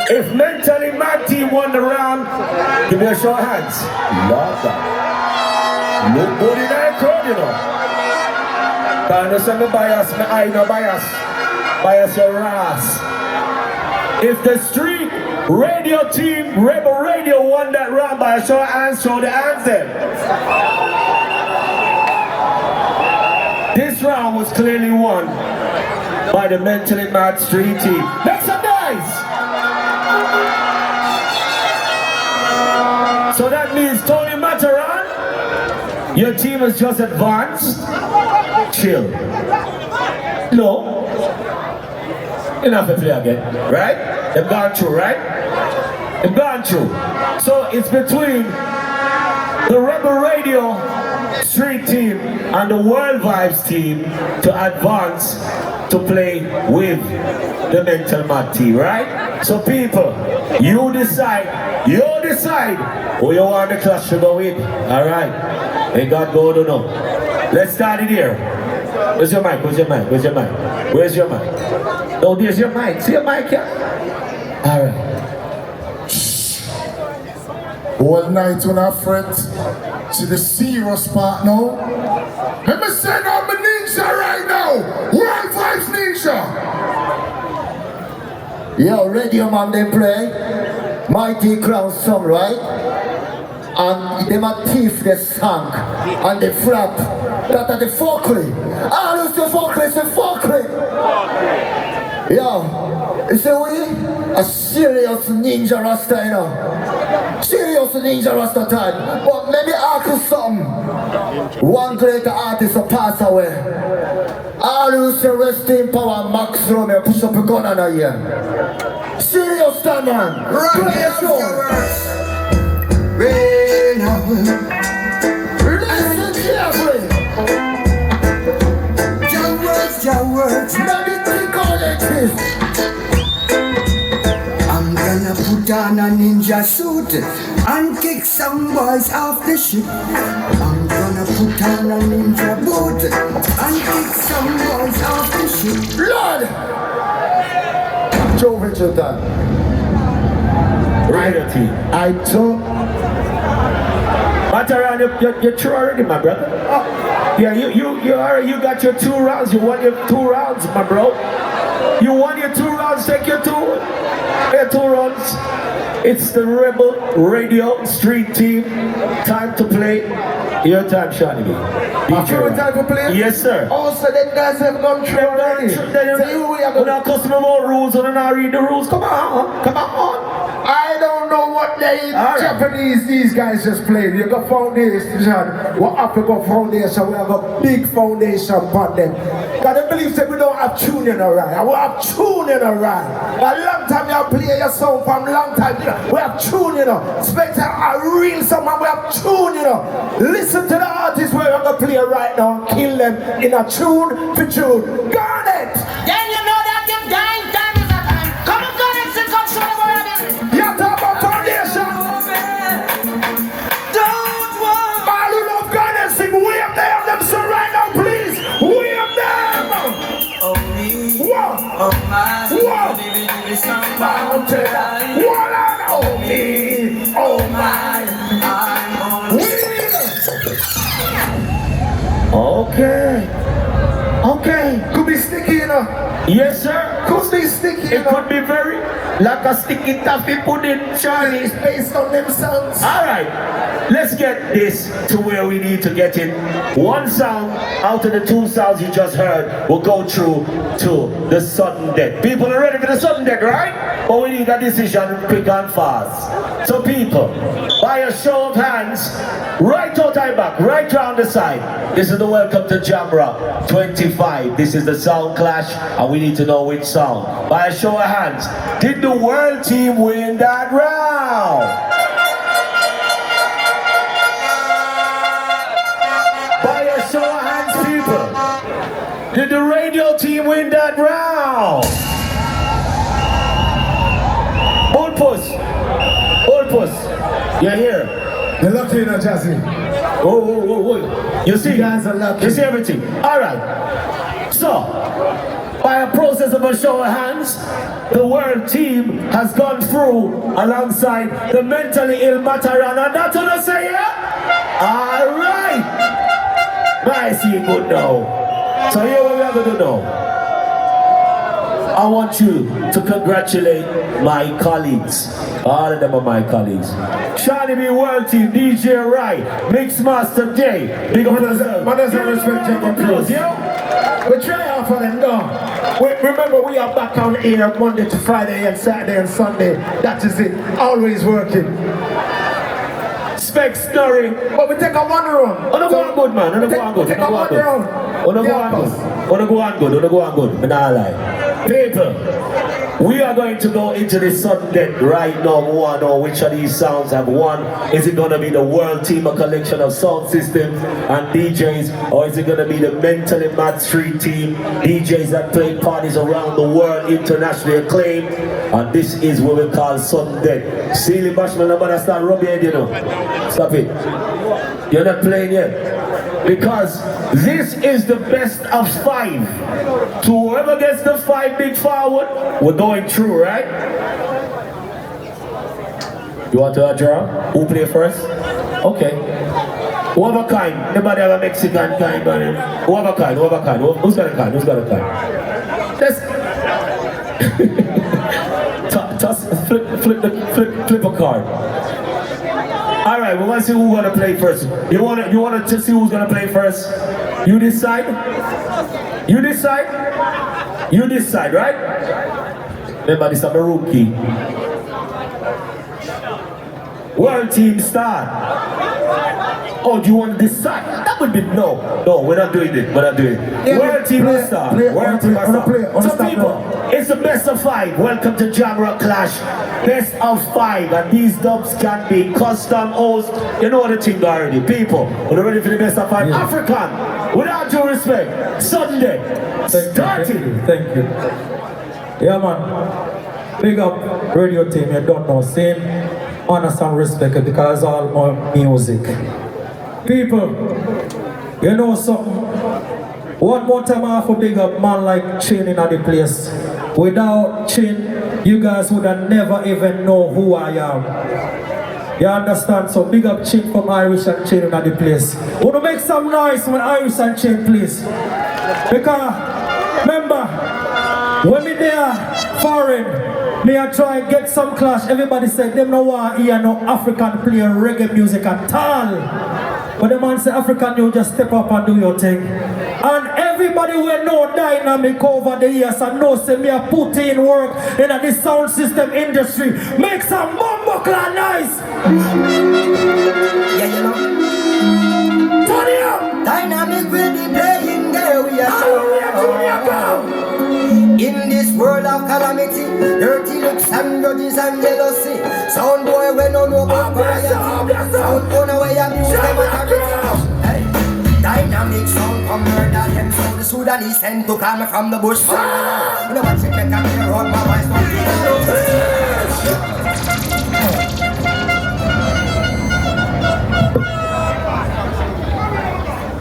If Mantally my team won the round, give me a show of hands. Love that. Look good in that crowd, you know. Can't you say me bias, me eye no bias. Bias your ass. If the street radio team, Rebel Radio won that round by a show of hands, show the hands then. This round was clearly won by the Mentally Mad Street team. Make some noise! So that means Tony Matterhorn, your team has just advanced. Chill. No. Enough to play again, right? They've gone through, right? They've gone through. So it's between the Rebel Radio Street team and the World Vybz team to advance to play with the Mental Mad team, right? So people, you decide who you want the clash to go with, alright? May God go to know. Let's start it here. Where's your mic? Where's your mic? Where's your mic? Where's your mic? Oh, there's your mic. See your mic here? Alright. All night when I fret, to the serious part now. Let me send out my ninja right now. World Vybz Ninja. Yo, radio man, they play Mighty Crown song, right? And them a thief the song and the flap. That are the folklore. All who's the folklore is the folklore. Yo, you see we? A serious ninja rasta, you know. Serious ninja rasta type. But maybe ask you something. One great artist will pass away. All who say rest in power, Max Romeo, push up a gun on a year. Serious stand man. Play a song. Listen carefully. Jah Works. Let me think all like this. I'm gonna put on a ninja suit and kick some boys off the ship. I'm gonna put on a ninja boot and kick some boys off the ship. Lord! Joe Richardson. I told Matterhorn, you're through already, my brother. Oh. Yeah, you got your 2 rounds. You won your 2 rounds, my bro. You won your 2 rounds. Take your 2 rounds. It's the Rebel Radio Street Team. Time to play. Your time, Seanie B. My favorite time to play? Yes, sir. Also, them guys have gone through already. So we are going to customer more rules and not read the rules. Come on, come on. I don't know what they Japanese these guys just played. You got foundation. What Africa foundation? We have a big foundation on them. Because they believe that we don't have tuning alright. We have tuning alright. A long time you play your song from long time. We have tuning up. Spectre a real song, we have tuning up. Listen to the artists we're going to play right now and kill them in a tune for tune. Got it! Then you know that them dying time is a time. Come on, Collin, come show them what I mean. You talk about foundation. Don't worry. All who love God and sing, wave them so right now, please. Wave them. Oh me. Whoa. Oh my. Whoa. Mountain. Whoa. Oh me. Oh my. I'm on. Okay. Could be sticky, you know. Yes, sir. Could be sticky, you It could be very like a sticky taffy pudding, Charlie. It's based on them songs. All right, let's get this to where we need to get it. One sound out of the 2 sounds you just heard will go through to the sudden death. People are ready for the sudden death, right? But we need a decision quick and fast. So people, by a show of hands, right out my back, right round the side. This is the welcome to Jamrock 25. This is the sound clash, and we need to know which sound. By a show of hands, did the world team win that round? By a show of hands, people, did the radio team win that round? Old puss, you're here. You're lucky, you know, Jazzy. Oh. You see? You guys are lucky. You see everything? Alright. So, by a process of a show of hands, the world team has gone through alongside the mentally ill Matterhorn, and that's what I say, yeah? Alright. I see it good now. So here what we are going to do now. I want you to congratulate my colleagues. All of them are my colleagues. Seanie B World Team, DJ Right, Mixmaster J. Big up yourself. Man doesn't respect Jamrock Cruise. We try out for them now. Remember, we are back on air Monday to Friday and Saturday and Sunday. That is it. Always working. SpexDaBoss. But we take a 1 round. Oh, no, go on good, man. Oh, no, go on good. Take a 1 round. Oh, no, go on good. Oh, no, go on good. Oh, no, go on good. I'm not lying. People, we are going to go into the sudden death right now. We want to know which of these sounds have won. Is it going to be the world team, a collection of sound systems and DJs, or is it going to be the mentally mad street team, DJs that play parties around the world, internationally acclaimed? And this is what we call sudden death. Steelie Bashment, nobody start rubbing your head, you know. Stop it. You're not playing yet. Because this is the best of 5. To whoever gets the 5 big forward, we're going through, right? You want to draw? Who play first? Okay. Who have a kind? Anybody have a Mexican kind on him? Who have a kind? Who have a kind? Who's got a kind? Who's got a kind? Let's flip a card. All right, we want to see who's gonna play first. You want to see who's gonna play first? You decide. You decide. You decide, right? Remember, this is a rookie. World team start. Oh, do you want to decide? That would be no, we're not doing it. We're not doing it. Yeah, World team will start. World team will start. So start people, it's the best of 5. Welcome to Jamrock Clash. Best of 5, and these dubs can be custom host. You know the thing already. People, we're ready for the best of 5. Yeah. African, without due respect. Sunday, starting. Thank you. Yeah, man. Big up radio team. You don't know. Same honor and respect because it's all more music. People, you know something? One more time I have to big up man like Chin in the place. Without Chin, you guys would have never even know who I am. You understand? So big up Chin from Irish and Chin in the place. Want to make some noise when Irish and Chin, please. Because, remember, when me there foreign, me I try and get some clash. Everybody said them no want hear no African play reggae music at all. But the man say African, you just step up and do your thing. And everybody will know Dynamq over the years and know say me a put in work in the sound system industry. Make some bumbo clan noise. Yeah, you know. Turn it up. Dynamq will be playing there. We are in this world of calamity, dirty looks and grudges and jealousy. Sound boy when no know about variety. Sound on away and use them hey. Dynamq sound come murder them. So the Sudanese sent to come from the bush. You know what you can hear out my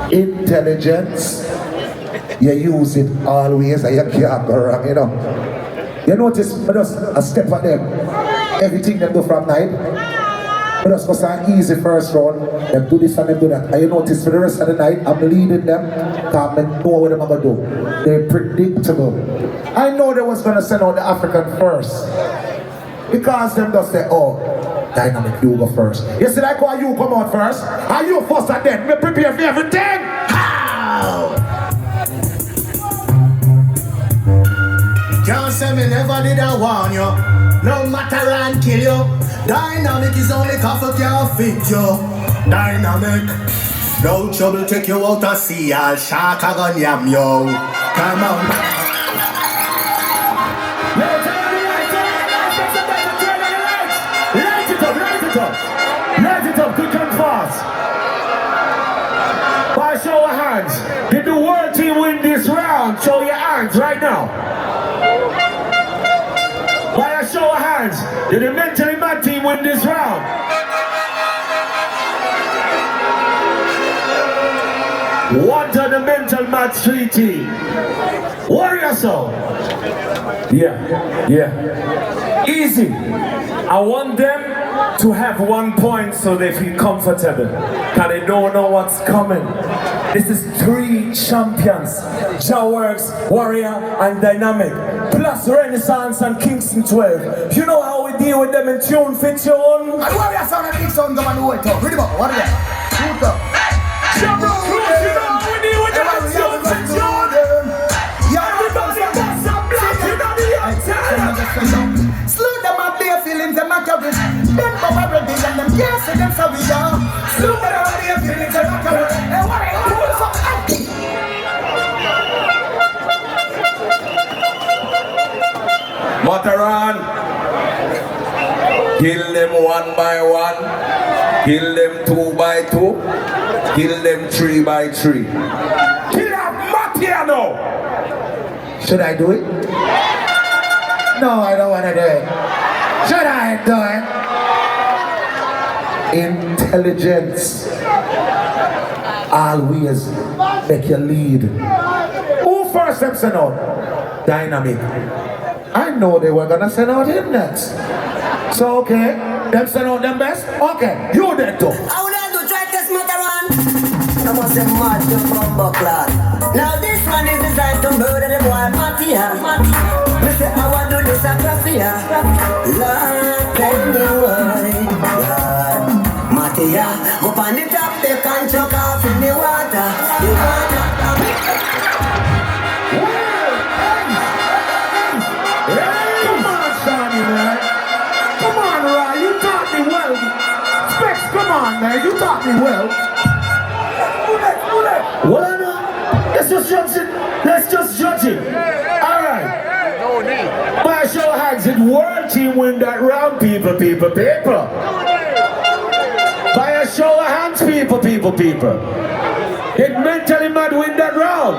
voice. Intelligence. You use it always and you can't go wrong, you know. You notice, I just a step at them. Everything they do from night. I just go an easy first round. They do this and they do that. And you notice for the rest of the night, I'm leading them because I know what I'm going to do. They're predictable. I know they was going to send out the African first. Because them just say, oh, Dynamq, you go first. You see like why you come out first? Are you first and then? Me prepare for everything. How? Can't say me never did I warn you. No Matterhorn kill you. Dynamq is only coffee can't fit you. Dynamq, no trouble take you out and see all shark a gun yam yo. Come on. Light it up, quick and fast. By show of hands, did the world team win this round? Show your hands right now. By a show of hands, did the Mentally Mad team win this round? What are the Mental Mad Street team? Warrior song. Yeah. Easy. I want them to have 1 point so they feel comfortable. Cause they don't know what's coming. This is 3 champions. Jah Works, Warrior and Dynamq. Plus Renaissance and Kingston 12. You know how we deal with them in tune for tune? And Warrior sound and Kingston come and do it up. Read about what is that? Shoot up. Jamrock Cruise, you know how we deal with them in tune for tune? Everybody bust up black, you know the outside. Slow them up their feelings and make up with them bubble ready and them can't say them so we are. Slow them up their feelings and make up with them. What are you doing so Matterhorn, kill them 1 by 1, kill them 2 by 2, kill them 3 by 3. Kill up Mattia now! Should I do it? No, I don't want to do it. Should I do it? Intelligence. Always make you lead. Who first them send out? Dynamq. I know they were gonna send out him next. So okay, Them send out them best? Okay, you there too. How would I do try test Matterhorn? I must have mad to bumbo clad. Now this one is designed to murder the boy Matty. Me say I want to do this a profia. Lord, tell me why. Lord, Matty, go on the top, they can't choke off in the water. The water. Come on, Sonny, man. Come on, Ryan, you taught me well. Specs, come on, man, you taught me well. Well, I know. Let's just judge it. Let's just judge it. All right. By a show of hands, did World Team win that round, people? By a show of hands, people. Did Mentally Mad win that round?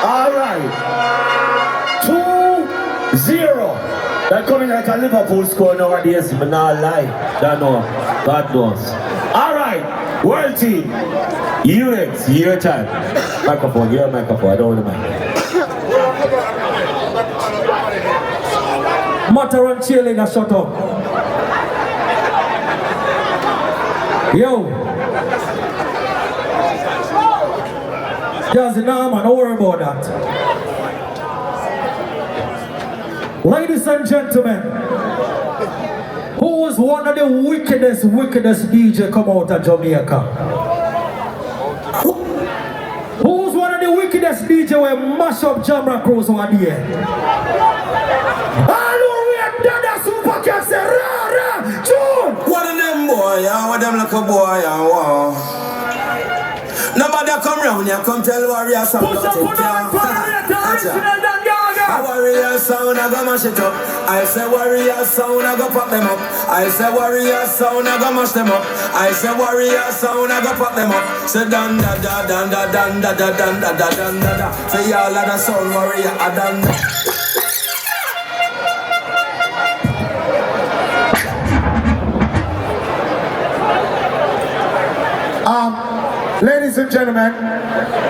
All right. 2-0. That coming like a Liverpool score nowadays, but not lie. That no, God knows. All right, World Team. Units, your time. Microphone, your microphone. I don't want the mic. Matterhorn chilling a shut up. Yo. Jazzy, nah, man, don't worry about that. Ladies and gentlemen, who was one of the wickedest DJ come out of Jamaica? Who was one of the wickedest DJ who mash up Jamrock Cruise one day? All who we have done that Supa Twitch say, rah, June! One of them boy, yeah, one of them like a boy, yeah, wow. Nobody come round here, come tell warrior sound. Push up on the warrior sound, I go mash it up. I say warrior sound, I go pop them up. I say warrior sound, I go mash them up. I say warrior sound, I go pop them up. Say dan da da dan da dan da da dan da da dan da da. Say y'all are the sound warrior, I dan da. Ladies and gentlemen,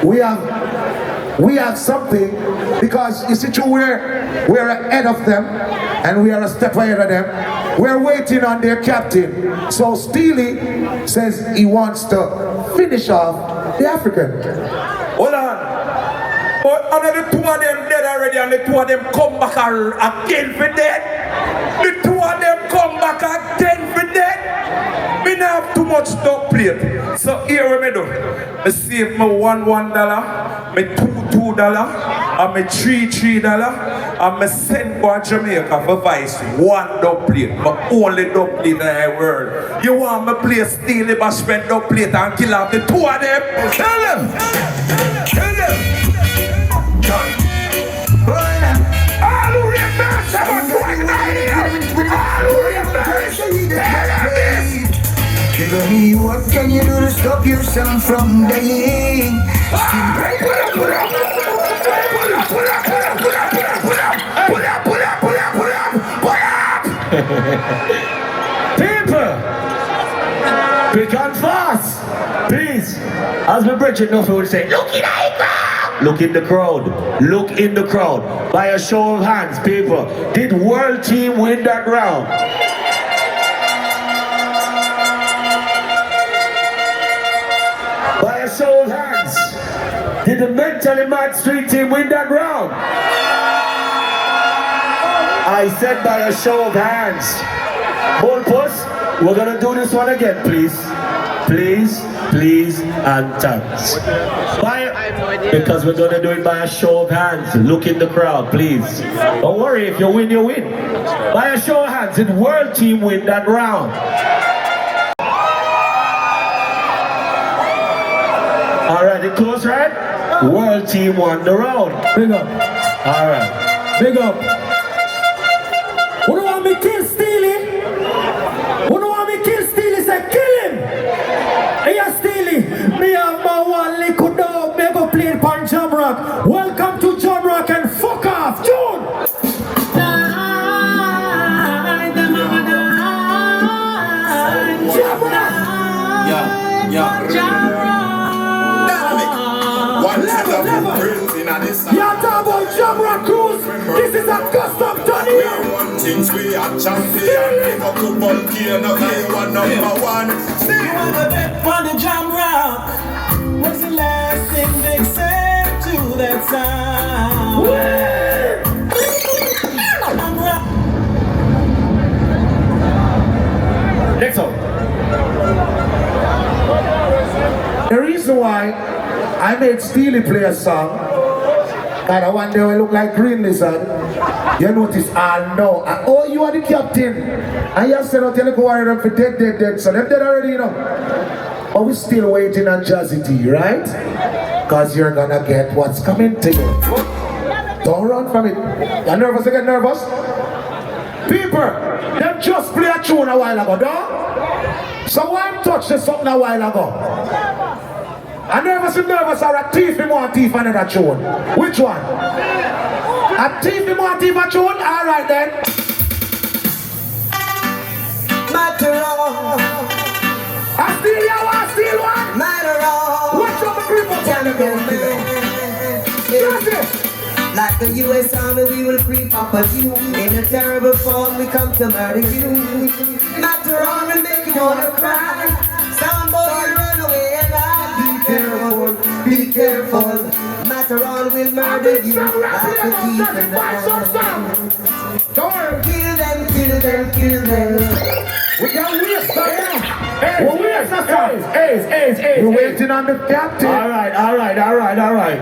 we have something, because you see, we're ahead of them and we are a step ahead of them. We're waiting on their captain. So Steelie says he wants to finish off the African. Hold on. But another two of them dead already and the two of them come back again for dead. The two of them come back again for dead. Me not have too much dog plate. So here what me do. I save me $1, me $2, and me $3, and me send go to Jamaica for Vice 1 dub plate. My only dub plate in the world. You want me play Steelie Bashment dub plate and kill off the two of them? Tell them! Tell them! All who reverse about right now! All who reverse! Tell them this! Tell me what can you do to stop yourself from dying? People, quick and fast, please. As my Bridget Nuffy would say, look in the crowd. Look in the crowd. Look in the crowd. By a show of hands, people, did World Team win that round? By a show of hands, did the Mentally Mad Street Team win that round? I said by a show of hands. Hold puss, we're gonna do this one again, please. Please, please, and thanks. Because we're gonna do it by a show of hands. Look in the crowd, please. Don't worry, if you win, you win. By a show of hands, did World Team win that round? Alright, it close, right? World Team won the round. Big up. Alright. Big up. Who don't want me kill Steelie? Who don't want me kill Steelie? Say kill him! Hey, Steelie, me have my one liquid dog, me go play pan Jamrock. Welcome to Jamrock and fuck off, June! Y'all talk about Jamrock Cruise. This is a custom done here. volcano, you are number one. You want to bet on the Jamrock? What's the last thing they said to that sound? Next song. The reason why I made Steelie play a song, and I one day we look like Green Lizard, you notice I know. Oh, you are the captain. And you said, I'll tell you, go worry them for dead. So they're dead already, you know. But we're still waiting on Jazzy T, right? Because you're gonna get what's coming to you. Don't run from it. You're nervous? You get nervous? People, them just play a tune a while ago, don't? So why I'm touching something a while ago? A nervous or a thief him want thief another tune? Which one? A thief him want thief a tune? Alright then. Matterhorn. I steal one. Matterhorn. What's up the people telling me? Like the US Army, we will creep up at you. In a terrible form, we come to murder you. Matterhorn will make you wanna cry. Some boy run away and be careful. Matterhorn will murder you like a thief in the night. Kill them. We got weird stuff now. We're waiting on the captain. Alright.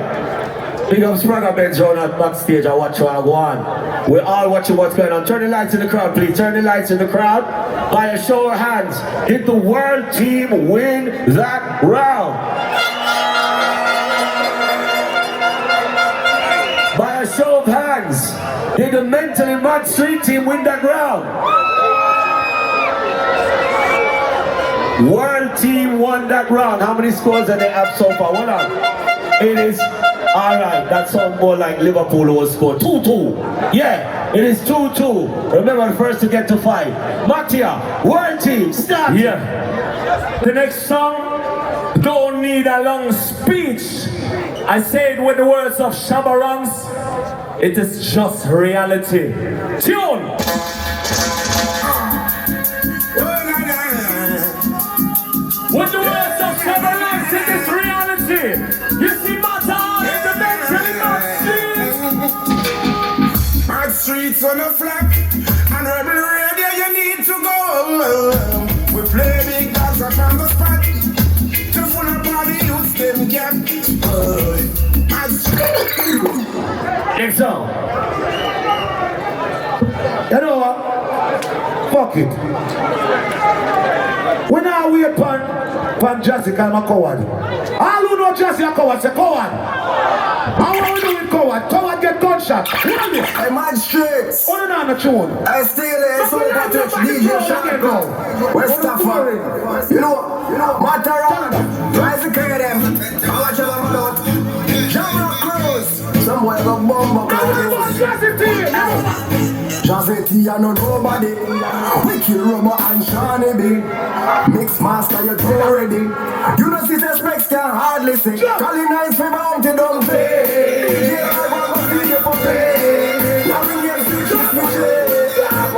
Big up Spragga Benz round at backstage. I watch what I go on. We're all watching what's going on. Turn the lights in the crowd, please. Turn the lights in the crowd. By a show of hands, did the world team win that round? By a show of hands, did the Mantally Mad Street team win that round? World team won that round. How many scores do they have so far? Hold on. It is, alright, that sounds more like Liverpool who was scored 2-2. Yeah, it is 2-2. Remember the first to get to 5. Mattia, world team, start. Yeah. The next song don't need a long speech. I say it with the words of Shabba Ranx. It is just reality. Tune! With the words of Shabba Ranx, it is reality. You see Madout and the Mantally Mad streets on the flag, and rebel radio you need to go. We play big dogs up on the spot. The full of body youths them get. Mad streets. Next song. You know what? Fuck it. We now wait pan Jazzy call my coward. All who know Jazzy a coward say coward. How are we doing coward? Coward get gunshot. Hey, Mad Streets. Oh, no, no, tune. I Steelie, Supa Twitch, DJ Shortkut. West Stafford. You know, Matterhorn. Rise the carry them. I watch them out. Jamrock Cruise. Somewhere go bomb up. Jazzy T. Jazzy T, I know nobody. We kill Robbo and Seanie B. Mixmaster, you too already. You know, see the specs can hardly sing. Collin nice for bounty, don't pay. Yeah, I want to feel you for pay. I bring you to just me play.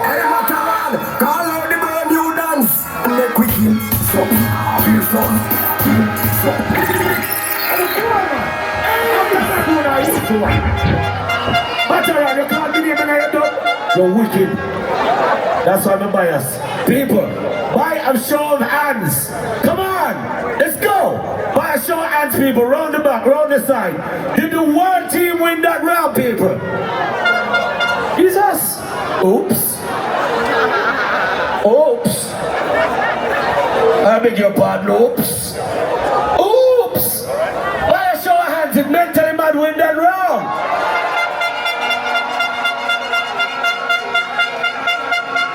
Hey, Matterhorn, call out the brand new dance. And make we kill some. Feel some. Matterhorn, you can't be there when I do. You're wicked. That's why I'm biased. People, by a show of hands. Come on, let's go. By a show of hands, people. Round the back, round the side. Did the world team win that round, people? Jesus. Oops. Oops. I beg your pardon, oops. Oops. By a show of hands, did Mantally Mad win that round?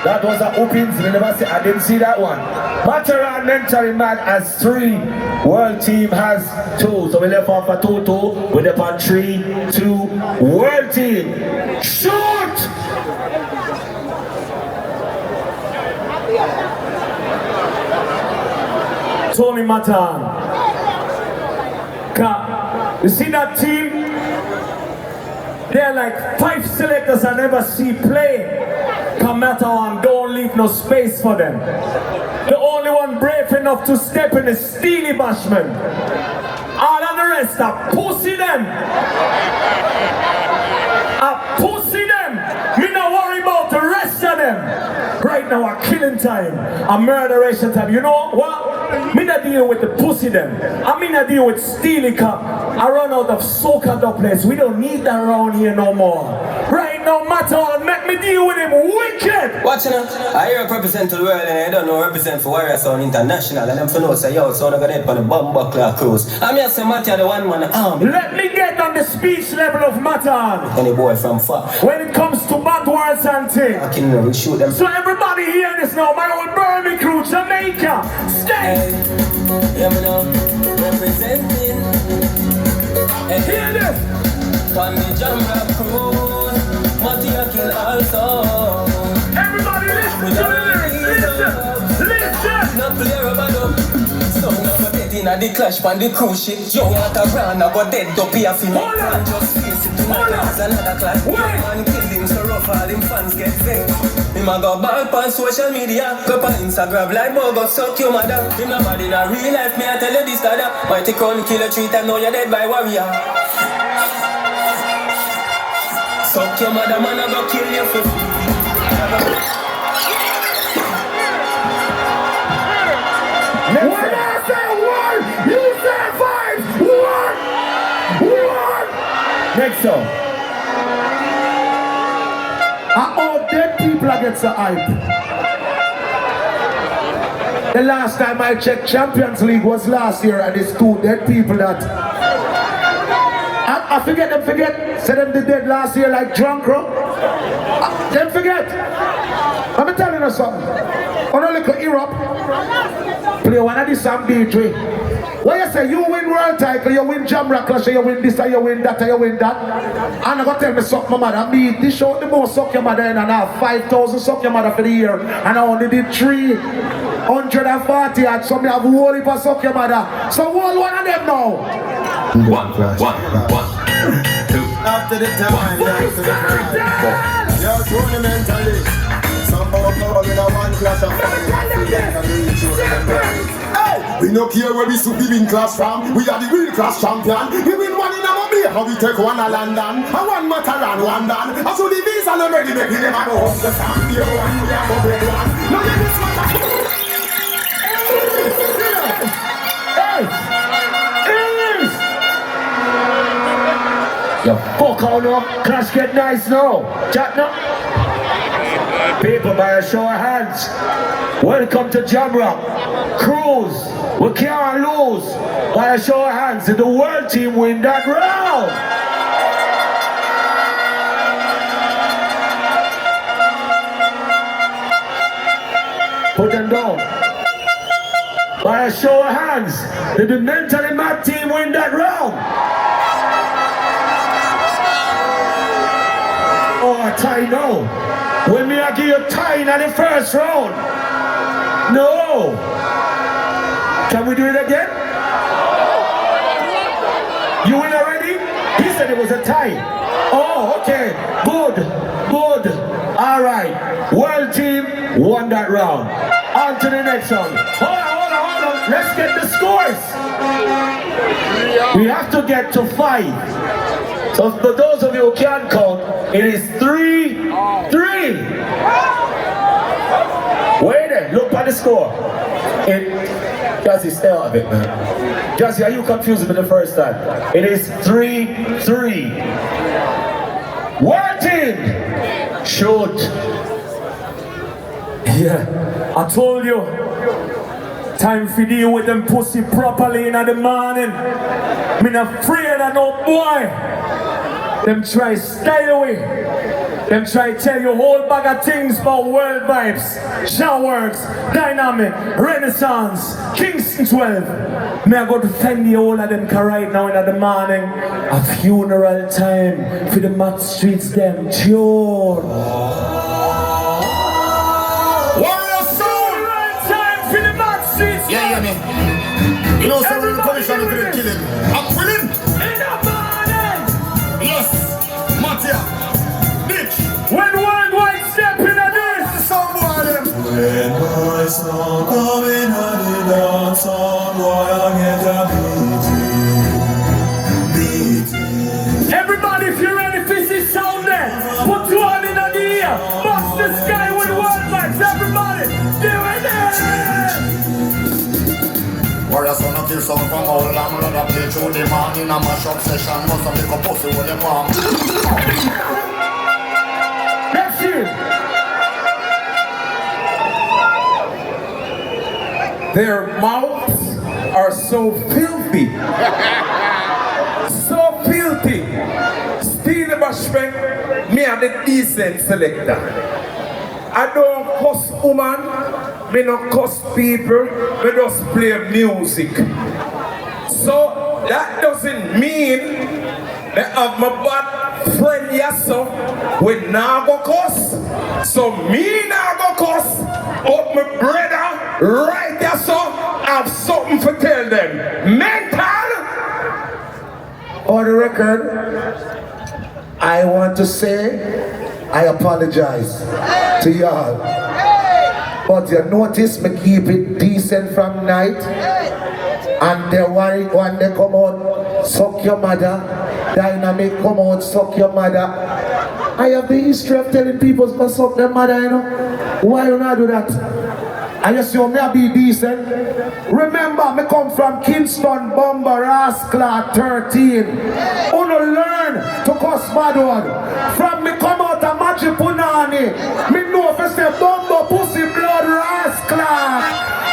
That was a open, I didn't see that one. Matterhorn Mantally Mad has 3. World team has 2. So we left off at 2-2. We're up on 3-2. World team. Shoot! Tony Matterhorn. You see that team? They're like 5 selectors I never see play. Come Matterhorn, don't leave no space for them. The only one brave enough to step in is Steelie Bashment. All of the rest are pussy them. Pussy them. Me not worry about the rest of them. Right now, a killing time, a murderation time. You know what? Me not deal with the pussy them. I mean, I deal with Steelie Cup. I run out of soca place. We don't need that around here no more. Right now, Matterhorn, make me deal with him wicked. Watching it, I hear represent the world and I don't know represent for Warrior Sound International. And I'm for no say, yo, so I'm gonna head on the Bumbuckler Cruise. I'm here to say, Matty, the one man army. Let me get on the speech level of Matterhorn. Any boy from far. When it comes to bad words and things. I can really shoot them. So everybody hear this now, my old Burmy crew, Jamaica, stay! Yeah, me know, representing. And hear this! On the Jamrock Cruise, Matty I kill also. Everybody listen to the lyrics, listen! Not play rubber dub. So now dead in the clash on the cruise ship. Young like a brand, I got dead up here for me. And just face it tonight, there's another clash. Man kill him so rough, all him fans get vexed. Him a go back on social media, go on Instagram like Bobo, suck your mother. Him a bad in a real life, me I tell you this that. Mighty crown kill a 3 times, now you're dead by warrior. Suck your mother, man, I go kill you for free. When I say one, you say 5. One. Next song. All dead people against the hype. The last time I checked, Champions League was last year, and it's 2 dead people that I forget them. Say them they dead last year like drunk, bro. Them forget. I'm telling you something. On a little Europe, play one of the Sam B3. When you say you win world title, you win Jamrock Clash, you win this, and you win that, and you win that. And I'm gonna tell me suck my mother. Me this show the most suck your mother, and I have 5,000 suck your mother for the year, and I only did 340. And so me have whole heap of suck your mother. So hold one of them now. One, two. After the time, you're truly mentally. Somehow in a one clash of hey, we no care where we should be in class from. We are the real class champion. We win one in our bay, how we take one a London, and one Matterhorn, one done. And so the visa no ready, make we never go home. The champion one, we have a big one. No, let this matter. Yo, fuck on up, clash get nice now. Chat now. People, by a show of hands, welcome to Jamrock Cruise. We can't lose. By a show of hands, did the world team win that round? Put them down. By a show of hands, did the Mantally Mad team win that round? Oh, a tie no. When me I give you a tie in the first round. No. Can we do it again? You win already? He said it was a tie. Oh, okay. Good. All right. World team won that round. On to the next one. Hold on. Let's get the scores. We have to get to 5. So for those of you who can't count, it is 3-3. Wait there, look at the score. Jazzy, stay out of it, man. Jazzy, are you confused with the first time? It is 3-3. World team, shoot. Yeah, I told you. Time for deal with them pussy properly in the morning. Me not afraid of no boy. Them try style away. Them try tell you a whole bag of things about World Vybz, Jah Works, Dynamq, Renaissance, Kingston 12. Me I go defend the whole of them car right now in the morning. A funeral time for the mad streets them tune. Yeah, man. You know, so we're commission to the killing. I'm willing. In the morning. Yes, Mattia. Bitch. When worldwide step in a day. the sky with World Vybz, everybody! Do it there! Warrior son of kill some from all I'm gonna play through the man in a mash up session. Must have make a pussy with them arm. Next year! Their mouths are so filthy. So filthy. Steelie Bashment, me are the decent selector. I don't cuss woman, me don't cuss people, me just play music. So that doesn't mean that I have my bad friend yes so we now go cuss. So me now go cuss, but my brother right yes so have something to tell them. Mental! On the record, I want to say I apologize to y'all. But you notice me keep it decent from night. And the one they come out, suck your mother. Dynamq come out, suck your mother. I have the history of telling people to suck their mother, you know. Why you not do that? And you see me be decent. Remember, me come from Kingston, Bomber, Rascal, 13. Uno learn to cuss bad one. From me come out of Magic Punani. Me know if I say Bomber, Pussy, Blood, Rascal.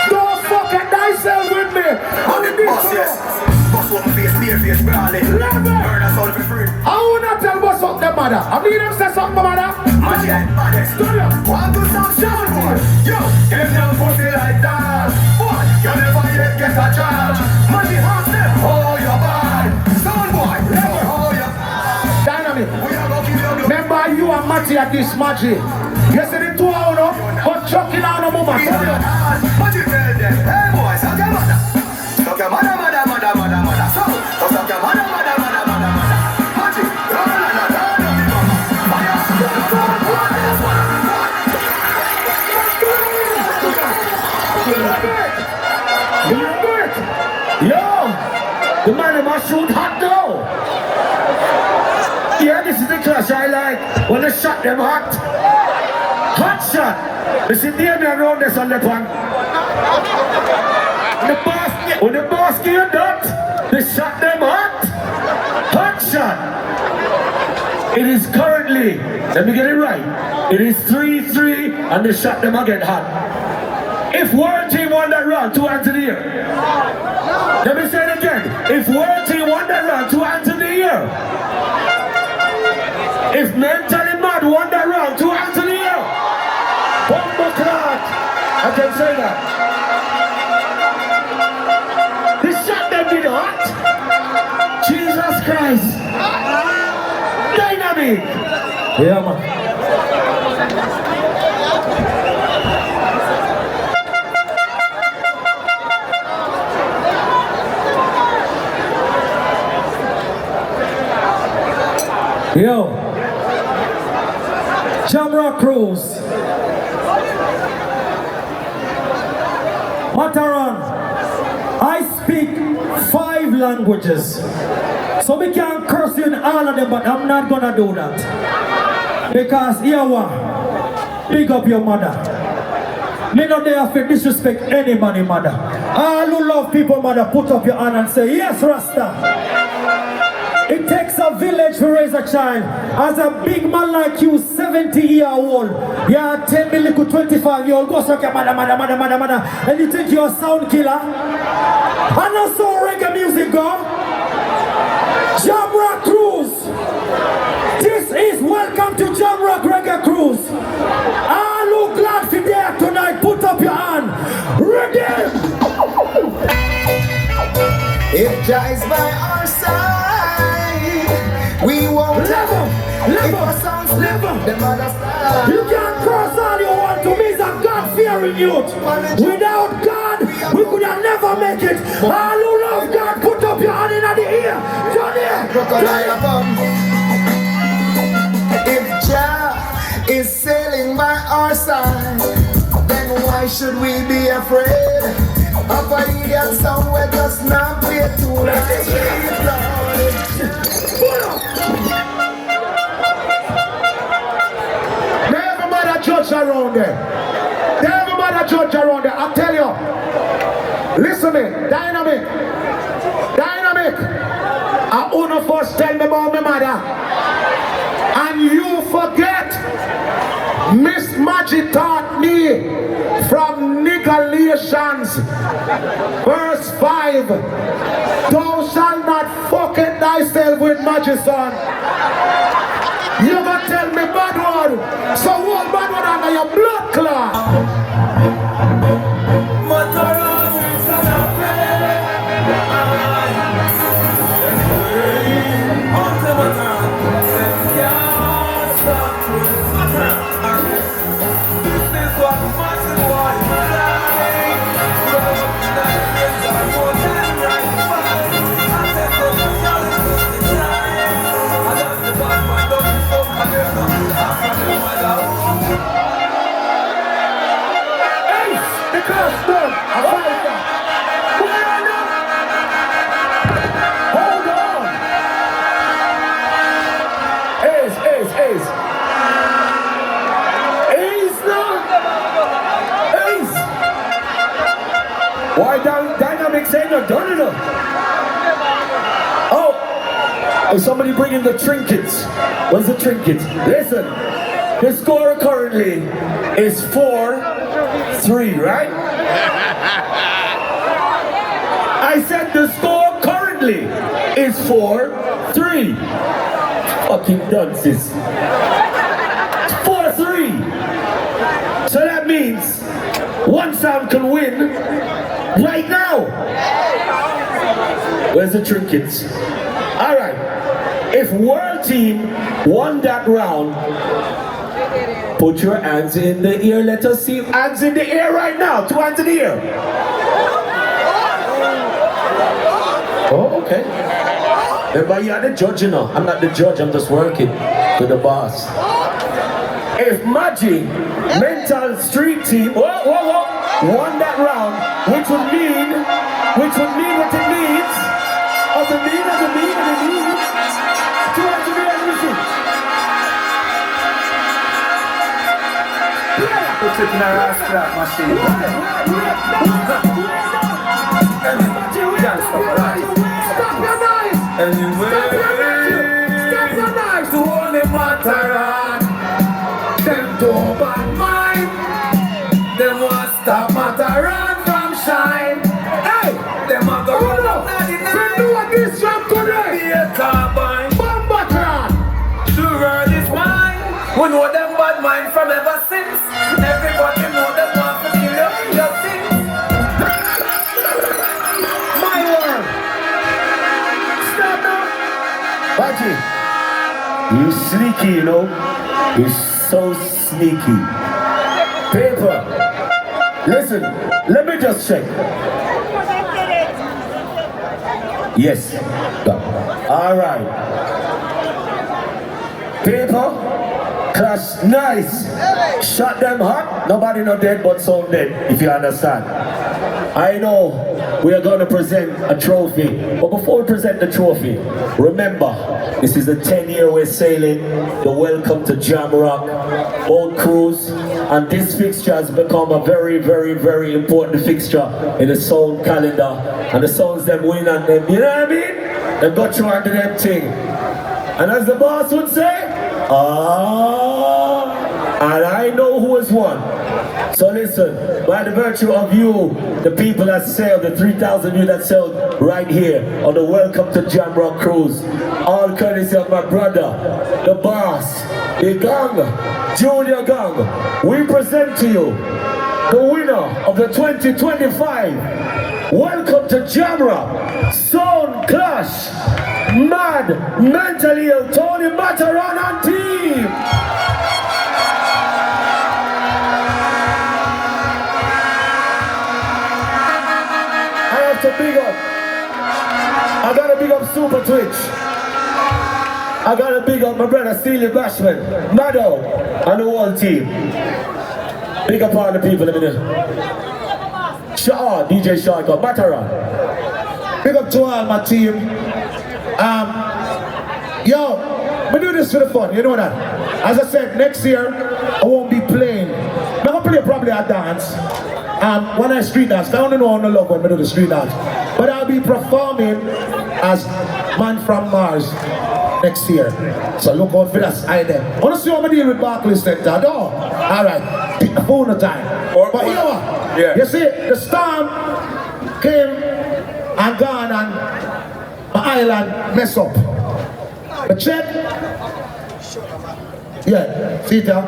Don't fucking thyself with me. How did this go? Boss one face, bare face, brawling. Murder sound for free. I will not tell what's up their mother. I mean them say something mother. Magic, studio. Want to sound shout boy. Yo, get down pussy like that. Boy, you never yet get a charge. Money has them, hold your bad. Sound boy, never hold your Dynamq. Remember you and Matty at this magic. You see the two out of but chucking out of moment. Magic tell them, hey boys, suck your mother. Suck your mother, mother, mother, mother, mother. So, suck your mother, mother, mother, mother, mother. Magic, Yo, the man in my shoot hot though. Yeah, this is the clash I like. When they shot them hot. Hot shot. You see Damien around this on the one. When the boss give that, they shot them hot. Hot shot. It is currently, let me get it right. It is 3-3 and they shot them again hot. If World Team won that round, 2 hands in the air. Let me say it again. If World Team won that round, 2 hands in the air. If Mantally Mad won that round, 2 hands in the air. Bomber clock. I can say that. This shot them did hot. Jesus Christ. Dynamq. Yeah, man. Yo, Jamrock Cruise, Matterhorn. I speak 5 languages, so we can curse you in all of them, but I'm not gonna do that. Because here what? Pick up your mother. Me not there to disrespect anybody, mother. All who love people, mother, put up your hand and say, yes, Rasta. It takes a village to raise a child. As a big man like you, 70-year-old, you are 10 little 25-year-old, go suck your mother, and you think you're a sound killer? I know so reggae music go. Jamrock Cruise. This is welcome to Jamrock Reggae Cruise. All who glad to be there tonight, put up your hand. Ready? If Jah is by our side, we won't level. If our songs level, the mother side. You can't cross all you want to me, is a God-fearing youth. Without God, we could have never make it. All who love God, put up your hand in the ear. Johnny! If Jah is sailing by our side, then why should we be afraid of an idiot song where just not play too loud? Never mind a judge around there. Everybody judge around there. I tell you. Listen me, Dynamq. I wanna first tell me about my mother. And you forget. Miss Magic taught me from Galatians, verse 5. Thou shalt not fucking thyself with magic, son. You gonna tell me bad word. So what bad word under your blood clot? Why Dynamq saying you're done enough? Oh, is somebody bringing the trinkets? What's the trinkets? Listen, the score currently is 4-3, right? I said the score currently is 4-3. Fucking dunces. 4-3. So that means one sound can win right now. Where's the trinkets? Alright. If World Team won that round, put your hands in the air. Let us see hands in the air right now. 2 hands in the air. Oh, okay. Everybody, you're the judge, you know. I'm not the judge, I'm just working with the boss. If Magic Mental Street Team won that round, which would mean what it means, of the mean, 2 hands in the air, let me see. Put it in a ass clap machine. Anyway, stop your knives to only Matterhorn. Them don't bad mind. Them want stop Matterhorn from shine. Hey, them a go run up now the night. We do what this job today. Be a carbine. Bomb Matterhorn. Sugar is mine. We know them bad mind from ever since. Everybody know them want to kill your sins. My word. Stop now. Baji, you sneaky, you know. You're so sneaky. Paper. Listen, let me just check. Yes. Alright. Paper. Clash nice. Shot them hot. Nobody not dead but some dead, if you understand. I know we are going to present a trophy. But before we present the trophy, remember, this is the 10-year we're sailing, the Welcome to Jamrock boat cruise. And this fixture has become a very, very, very important fixture in the sound calendar. And the sounds them win and them, you know what I mean? They got through under them thing. And as the boss would say, and I know who has won. So listen, by the virtue of you, the people that sailed, the 3,000 you that sailed right here on the Welcome to Jamrock Cruise, all courtesy of my brother, the boss, the gang, Junior Gang, we present to you the winner of the 2025 Welcome to Jamrock Sound Clash Mad Mantally Tony Matterhorn and team. Big up. I gotta big up Supa Twitch. I gotta big up my brother Steelie Bashment, Madout and the whole team. Big up all the people in the middle. DJ Shortkut, Matterhorn. Big up to all my team. Yo, we do this for the fun, you know that. As I said, next year I won't be playing play probably a dance. When I street dance, I don't know how to love when I do the street dance. But I'll be performing as Man from Mars next year. So look out for that item. I want to see how I deal with Barclays Center. No. Alright, pick the phone the time. But you know what? Yeah. You see, the storm came and gone and my island mess up. But check. Yeah, see that?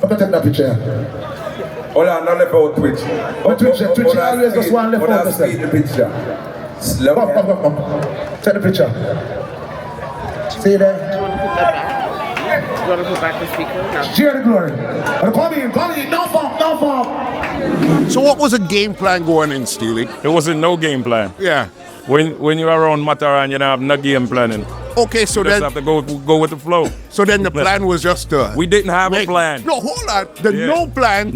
I'm gonna take that picture. Hold on, not left out Twitch. What Twitch? Twitch always just one left out. Speed the picture. Come. Take the picture. See there? You want to put back the speaker? No. Share the glory. Come in, no form. So what was the game plan going in, Steelie? There wasn't no game plan. Yeah. When you're around Matterhorn, you don't have no game planning. Okay, so you then just have to go with the flow. So then the plan was just we didn't have a plan. No, hold on. The no plan.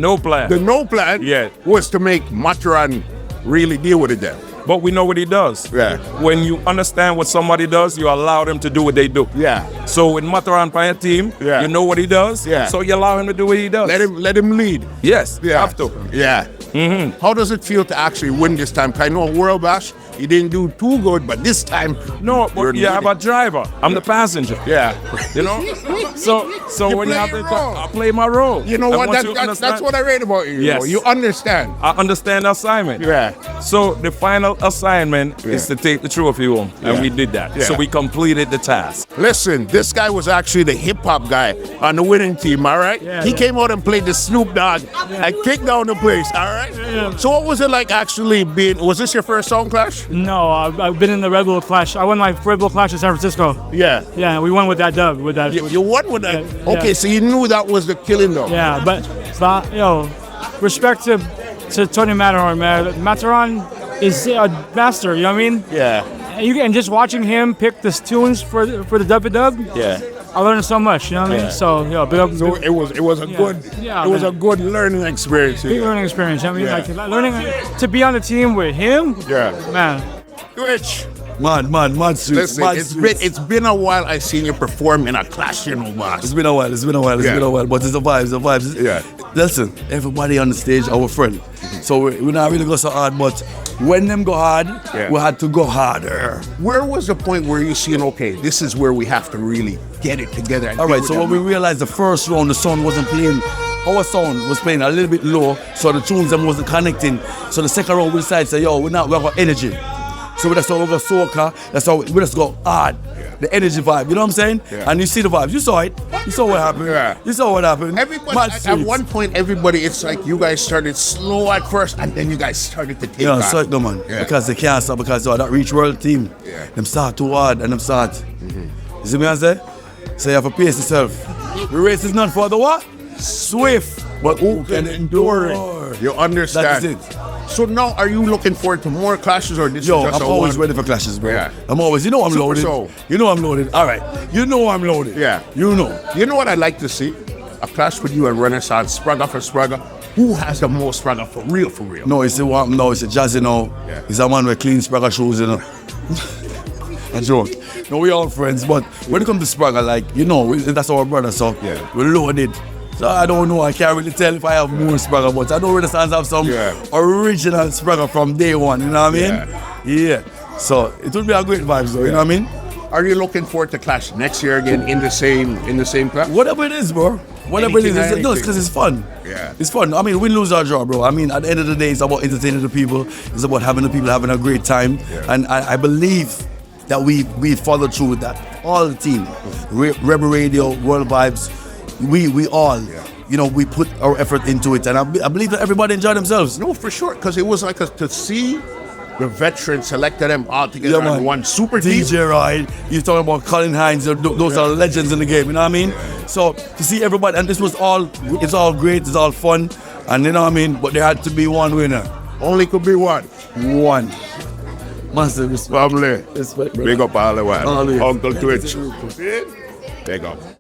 The no plan. Yeah. Was to make Matterhorn really deal with it then. But we know what he does. Yeah. When you understand what somebody does, you allow them to do what they do. Yeah. So with Matterhorn by a team, you know what he does. Yeah. So you allow him to do what he does. Let him lead. Yes. Yeah. Have to. Yeah. Mm-hmm. How does it feel to actually win this time? I know World Bash, he didn't do too good, but this time. No, but you have a driver. I'm the passenger. Yeah. You know? So when you have to I play my role. You know what? That's what I read about you. Yes. You understand. I understand the assignment. Yeah. So the final assignment is to take the trophy home. And we did that. Yeah. So we completed the task. Listen, this guy was actually the hip-hop guy on the winning team, all right? Yeah, he came out and played the Snoop Dogg and kicked down the place, all right? Yeah. So what was it like actually being, was this your first song clash? No, I've been in the Red Bull Clash. I won my Red Bull Clash in San Francisco. Yeah. Yeah, we won with that dub. With that. You won with that? Yeah, okay, so you knew that was the killing though. Yeah, but respect to Tony Matterhorn, man. Matterhorn is a master, you know what I mean? Yeah. And just watching him pick the tunes for the dub, yeah, I learned so much, you know what I mean? So big up. So it was a good learning experience. Big learning experience. I mean, like learning to be on the team with him. Yeah, man. Twitch. Man, sweet. Listen, it's been a while I seen you perform in a clash, you know, boss. It's been a while, but it's the vibes. Yeah. Listen, everybody on the stage, our friend. So we're not really go so hard, but when them go hard, we had to go harder. Where was the point where you seen, okay, this is where we have to really get it together? All right, so when we realized the first round, the sound wasn't playing, our sound was playing a little bit low, so the tunes them wasn't connecting. So the second round we decided to say, we have got energy. So that's how we go soca, that's how we just go hard. The energy vibe, you know what I'm saying? Yeah. And you see the vibes, you saw it. You saw what happened. Yeah. You saw what happened. Everybody, at one point, everybody, it's like you guys started slow at first and then you guys started to take off. So it, no, man. Yeah. Because they can't stop because that reach world team. Yeah. Them start too hard and them start. You see me I say? So you have to pace yourself. The race is not for the what? Swift. But who can endure it? You understand? That's it. So now, are you looking forward to more clashes or this is just I'm always ready for clashes, bro. Yeah. I'm always, I'm loaded. You know I'm loaded. All right. I'm loaded. Yeah. You know. You know what I'd like to see? A clash with you and Renaissance, Spragga for Spragga. Who has the most Spragga for real, for real? No, it's a Jazzy now. Yeah. He's a man with clean Spragga shoes, you know. A joke. No, we all friends, but when it comes to Spragga, that's our brother, so we're loaded. So I don't know, I can't really tell if I have more Spragga, but I know Renaissance have some original Spragga from day one, you know what I mean? Yeah. So it would be a great vibe, though, you know what I mean? Are you looking forward to clash next year again in the same class? Whatever it is, bro. Whatever it is, it's because it's fun. Yeah. It's fun. I mean, win, lose, or draw, bro. I mean, at the end of the day, it's about entertaining the people. It's about having the people having a great time. Yeah. And I believe that we follow through with that. All the team. Rebel Radio, World Vybz, we all, we put our effort into it. And I believe that everybody enjoyed themselves. No, for sure. Because it was like to see the veterans selected them all together on one super team. DJ Ride, you're talking about Collin, Hinds, those are legends in the game, you know what I mean? Yeah. So to see everybody, and this was it's all great, it's all fun, and you know what I mean? But there had to be one winner. Only could be one. One. Massive respect. Family. Respect, bro. Big up all the way. All the way. Uncle Twitch. Big up.